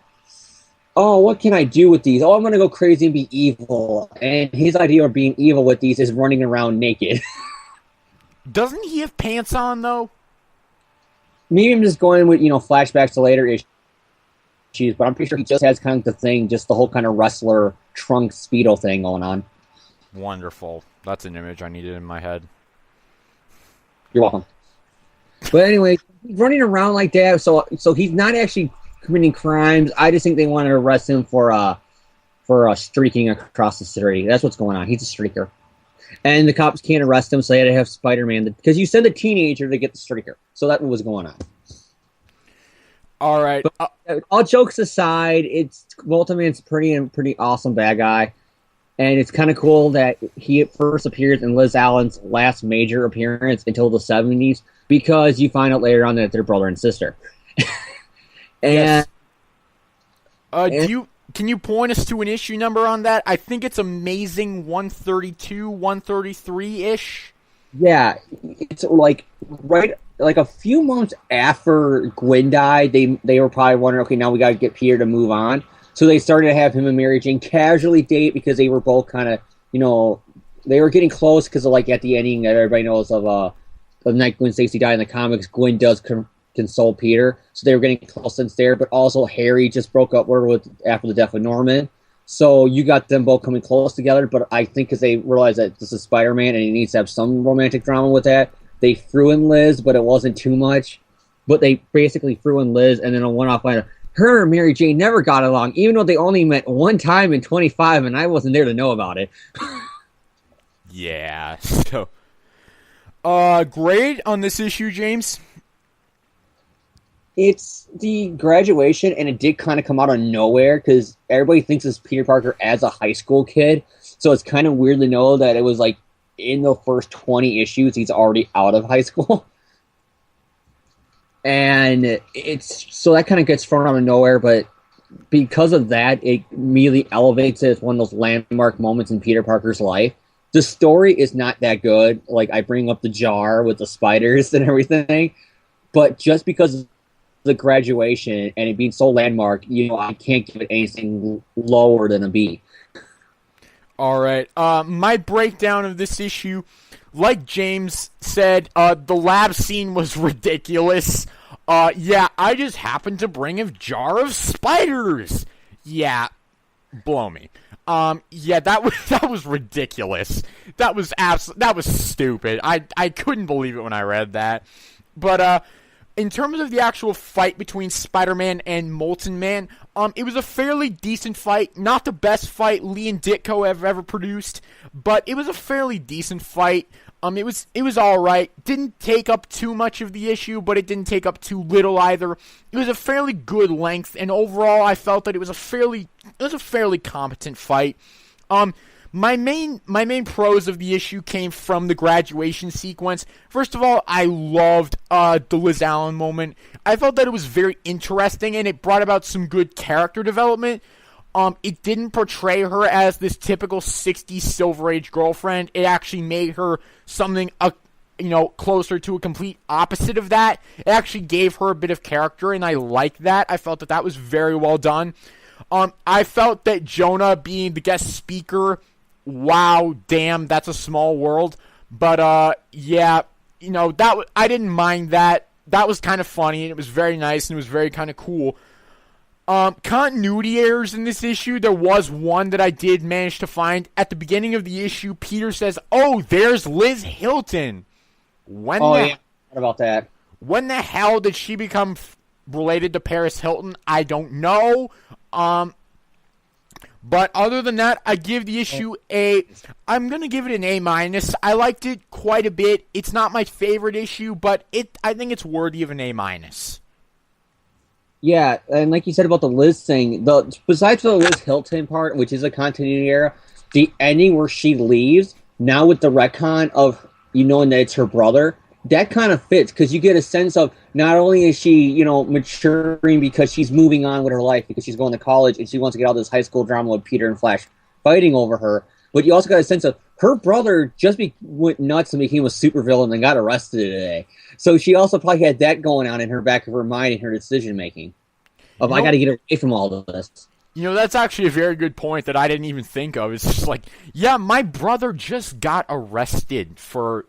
Oh, what can I do with these? Oh, I'm gonna go crazy and be evil." And his idea of being evil with these is running around naked. Doesn't he have pants on, though? Maybe I'm just going with, flashbacks to later issues, but I'm pretty sure he just has kind of the thing, just the whole kind of wrestler trunk Speedo thing going on. Wonderful. That's an image I needed in my head. You're welcome. But anyway, he's running around like that, so he's not actually committing crimes. I just think they want to arrest him for streaking across the city. That's what's going on. He's a streaker. And the cops can't arrest him, so they had to have Spider-Man, because you send a teenager to get the streaker. So that's what was going on. All right. All jokes aside, Multiman's pretty awesome bad guy. And it's kind of cool that he first appears in Liz Allen's last major appearance until the 70s, because you find out later on that they're brother and sister. Yes. Can you point us to an issue number on that? I think it's Amazing 132, 133-ish. Yeah, it's like a few months after Gwen died, they were probably wondering, okay, now we got to get Peter to move on. So they started to have him and Mary Jane casually date, because they were both kind of, they were getting close, because like at the ending that everybody knows of the night Gwen Stacy died in the comics, Gwen does console Peter, so they were getting close since there. But also Harry just broke up after the death of Norman, so you got them both coming close together. But I think because they realized that this is Spider-Man and he needs to have some romantic drama with that, they threw in Liz, but it wasn't too much. But they basically threw in Liz, and then a one-off line, her and Mary Jane never got along, even though they only met one time in 25, and I wasn't there to know about it. Yeah. So, grade on this issue, James? It's the graduation, and it did kind of come out of nowhere, because everybody thinks it's Peter Parker as a high school kid. So it's kind of weird to know that it was like in the first 20 issues, he's already out of high school. And so that kind of gets thrown out of nowhere, but because of that, it immediately elevates it as one of those landmark moments in Peter Parker's life. The story is not that good. Like, I bring up the jar with the spiders and everything, but just because of the graduation and it being so landmark, I can't give it anything lower than a B. All right. My breakdown of this issue, like James said, the lab scene was ridiculous. Yeah, I just happened to bring a jar of spiders. Yeah, blow me. Yeah, that was ridiculous. That was stupid. I couldn't believe it when I read that. But in terms of the actual fight between Spider-Man and Molten Man, it was a fairly decent fight. Not the best fight Lee and Ditko have ever produced, but it was a fairly decent fight. It was all right. Didn't take up too much of the issue, but it didn't take up too little either. It was a fairly good length, and overall, I felt that it was a fairly competent fight. My main pros of the issue came from the graduation sequence. First of all, I loved the Liz Allen moment. I felt that it was very interesting, and it brought about some good character development. It didn't portray her as this typical 60s Silver Age girlfriend. It actually made her something, closer to a complete opposite of that. It actually gave her a bit of character, and I liked that. I felt that was very well done. I felt that Jonah being the guest speaker, wow, damn, that's a small world. But, I didn't mind that. That was kind of funny, and it was very nice, and it was very kind of cool. Continuity errors in this issue. There was one that I did manage to find. At the beginning of the issue, Peter says, "Oh, there's Liz Hilton." What about that? When the hell did she become related to Paris Hilton? I don't know. But other than that, I give the issue I'm going to give it an A-. I liked it quite a bit. It's not my favorite issue, but I think it's worthy of an A-. Yeah, and like you said about the Liz thing, besides the Liz Hilton part, which is a continuity error, the ending where she leaves, now with the retcon of knowing that it's her brother, that kind of fits, because you get a sense of not only is she, maturing because she's moving on with her life, because she's going to college and she wants to get out of this high school drama with Peter and Flash fighting over her, but you also got a sense of her brother just went nuts and became a supervillain and got arrested today. So she also probably had that going on in her back of her mind in her decision making. I got to get away from all of this. That's actually a very good point that I didn't even think of. It's just like, yeah, my brother just got arrested for,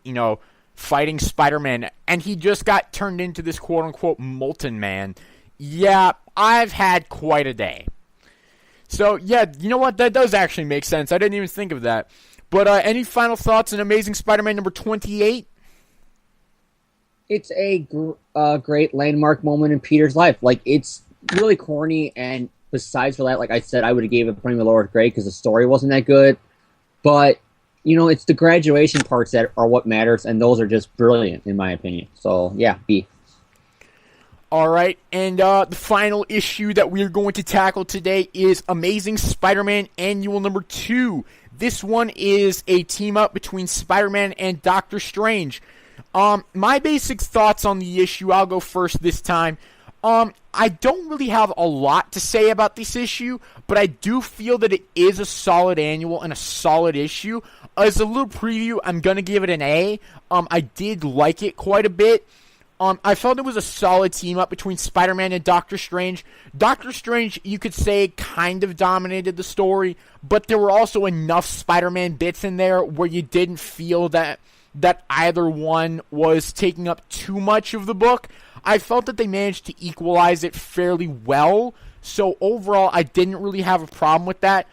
fighting Spider-Man, and he just got turned into this quote-unquote Molten Man. Yeah, I've had quite a day. So, yeah, you know what? That does actually make sense. I didn't even think of that. But any final thoughts on Amazing Spider-Man number 28? It's a great landmark moment in Peter's life. Like, it's really corny, and besides for that, like I said, I would have gave it pretty lower grade because the story wasn't that good. But, it's the graduation parts that are what matters, and those are just brilliant, in my opinion. So, yeah, B. All right, and the final issue that we're going to tackle today is Amazing Spider-Man Annual number 2. This one is a team-up between Spider-Man and Doctor Strange. My basic thoughts on the issue, I'll go first this time. I don't really have a lot to say about this issue, but I do feel that it is a solid annual and a solid issue. As a little preview, I'm going to give it an A. I did like it quite a bit. I felt it was a solid team-up between Spider-Man and Doctor Strange. Doctor Strange, you could say, kind of dominated the story, but there were also enough Spider-Man bits in there where you didn't feel that either one was taking up too much of the book. I felt that they managed to equalize it fairly well, so overall I didn't really have a problem with that.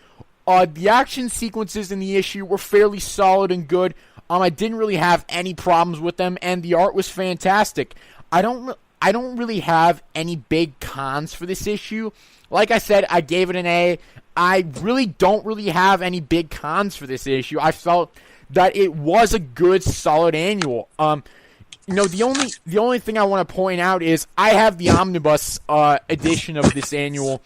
The action sequences in the issue were fairly solid and good. I didn't really have any problems with them, and the art was fantastic. I don't really have any big cons for this issue. Like I said, I gave it an A. I really don't really have any big cons for this issue. I felt that it was a good, solid annual. The only thing I want to point out is I have the omnibus edition of this annual,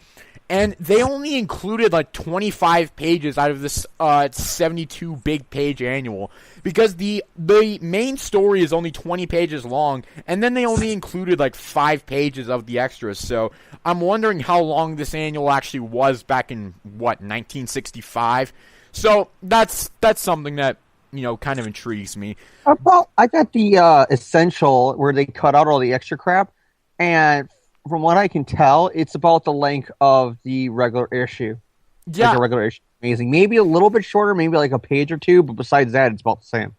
and they only included like 25 pages out of this 72 big page annual, because the main story is only 20 pages long, and then they only included like 5 pages of the extras. So I'm wondering how long this annual actually was back in 1965. So that's something that kind of intrigues me. Well, I got the essential where they cut out all the extra crap, and from what I can tell, it's about the length of the regular issue. Yeah, the regular issue. Amazing. Maybe a little bit shorter, maybe like a page or two, but besides that, it's about the same.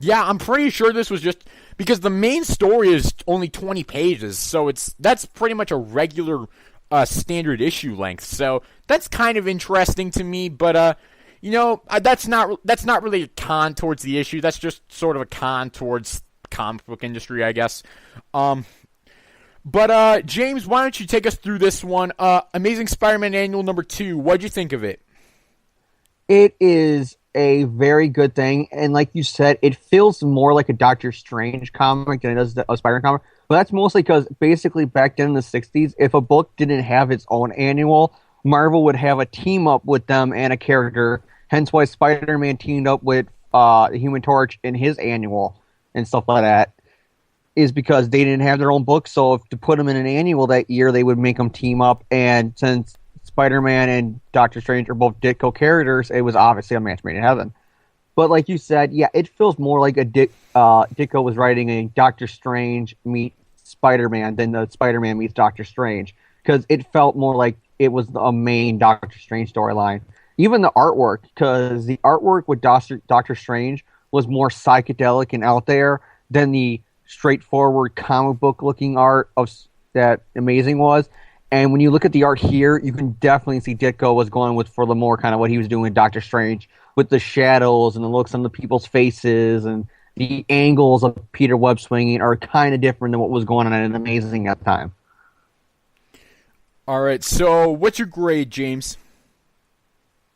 Yeah, I'm pretty sure this was just because the main story is only 20 pages, so that's pretty much a regular standard issue length. So that's kind of interesting to me, but that's not really a con towards the issue. That's just sort of a con towards the comic book industry, I guess. But James, why don't you take us through this one? Amazing Spider-Man Annual number 2. What'd you think of it? It is a very good thing. And like you said, it feels more like a Doctor Strange comic than it does a Spider-Man comic. But that's mostly because basically back then in the 60s, if a book didn't have its own annual, Marvel would have a team up with them and a character. Hence why Spider-Man teamed up with the Human Torch in his annual and stuff like that, is because they didn't have their own book. So if to put them in an annual that year, they would make them team up. And since Spider-Man and Doctor Strange are both Ditko characters, it was obviously a match made in heaven. But like you said, yeah, it feels more like Ditko was writing a Doctor Strange meet Spider-Man than the Spider-Man meets Doctor Strange, because it felt more like it was a main Doctor Strange storyline. Even the artwork, because the artwork with Doctor Strange was more psychedelic and out there than the straightforward comic book looking art of that Amazing was. And when you look at the art here, you can definitely see Ditko was going with for the more kind of what he was doing in Doctor Strange, with the shadows and the looks on the people's faces, and the angles of Peter web swinging are kind of different than what was going on in Amazing at the time. All right, so what's your grade, James?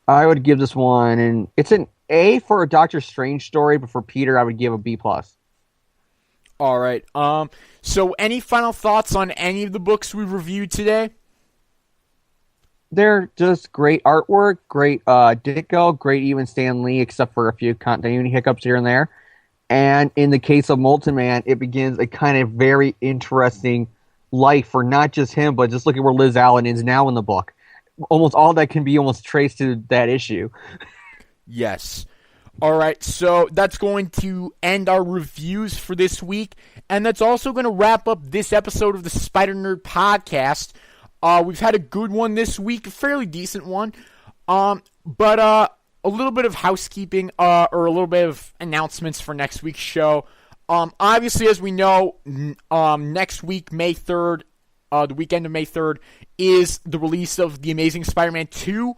I would give this one, and it's an A for a Doctor Strange story, but for Peter, I would give a B+. All right. So any final thoughts on any of the books we reviewed today? They're just great artwork, great Ditko, great even Stan Lee, except for a few continuity hiccups here and there. And in the case of Molten Man, it begins a kind of very interesting life for not just him, but just look at where Liz Allen is now in the book. Almost all that can be almost traced to that issue. Yes. All right, so that's going to end our reviews for this week, and that's also going to wrap up this episode of the SpiderNerd podcast. We've had a good one this week, a fairly decent one, but a little bit of housekeeping or a little bit of announcements for next week's show. Obviously, as we know, next week, May 3rd, the weekend of May 3rd, is the release of The Amazing Spider-Man 2.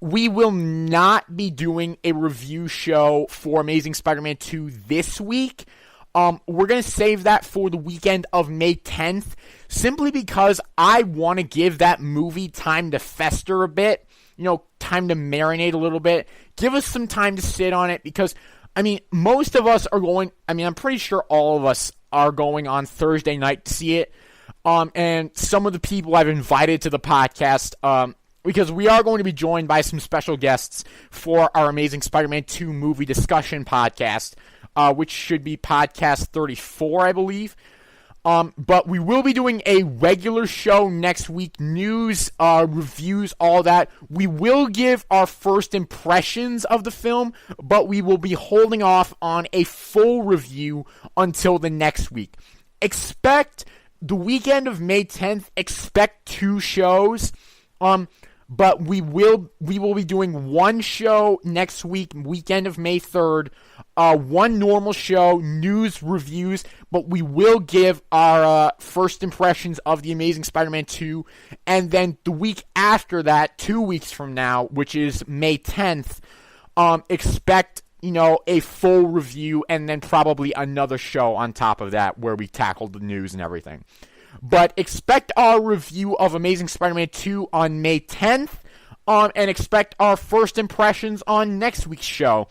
We will not be doing a review show for Amazing Spider-Man 2 this week. We're going to save that for the weekend of May 10th, simply because I want to give that movie time to fester a bit, time to marinate a little bit, give us some time to sit on it, because, most of us are going, I'm pretty sure all of us are going on Thursday night to see it, and some of the people I've invited to the podcast, because we are going to be joined by some special guests for our Amazing Spider-Man 2 movie discussion podcast, which should be podcast 34, I believe. But we will be doing a regular show next week, news, reviews, all that. We will give our first impressions of the film, but we will be holding off on a full review until the next week. Expect the weekend of May 10th, expect 2 shows. But we will be doing one show next week, weekend of May 3rd, one normal show, news, reviews, but we will give our first impressions of The Amazing Spider-Man 2, and then the week after that, 2 weeks from now, which is May 10th, expect, a full review, and then probably another show on top of that where we tackle the news and everything. But expect our review of Amazing Spider-Man 2 on May 10th, and expect our first impressions on next week's show.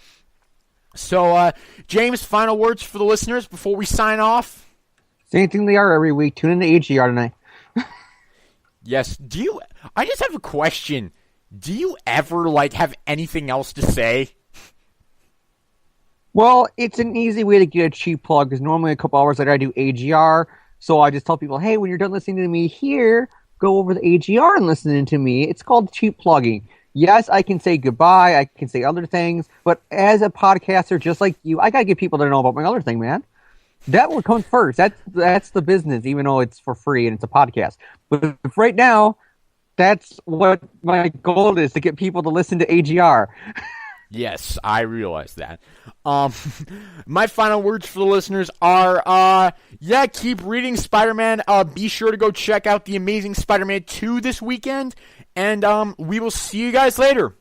So, James, final words for the listeners before we sign off? Same thing they are every week. Tune in to AGR tonight. Yes. I just have a question. Do you ever, have anything else to say? Well, it's an easy way to get a cheap plug, because normally a couple hours later I do AGR. So I just tell people, hey, when you're done listening to me here, go over the AGR and listening to me. It's called cheap plugging. Yes, I can say goodbye. I can say other things. But as a podcaster just like you, I got to get people to know about my other thing, man. That would come first. That's the business, even though it's for free and it's a podcast. But right now, that's what my goal is, to get people to listen to AGR. Yes, I realize that. My final words for the listeners are, keep reading Spider-Man. Be sure to go check out The Amazing Spider-Man 2 this weekend, and we will see you guys later.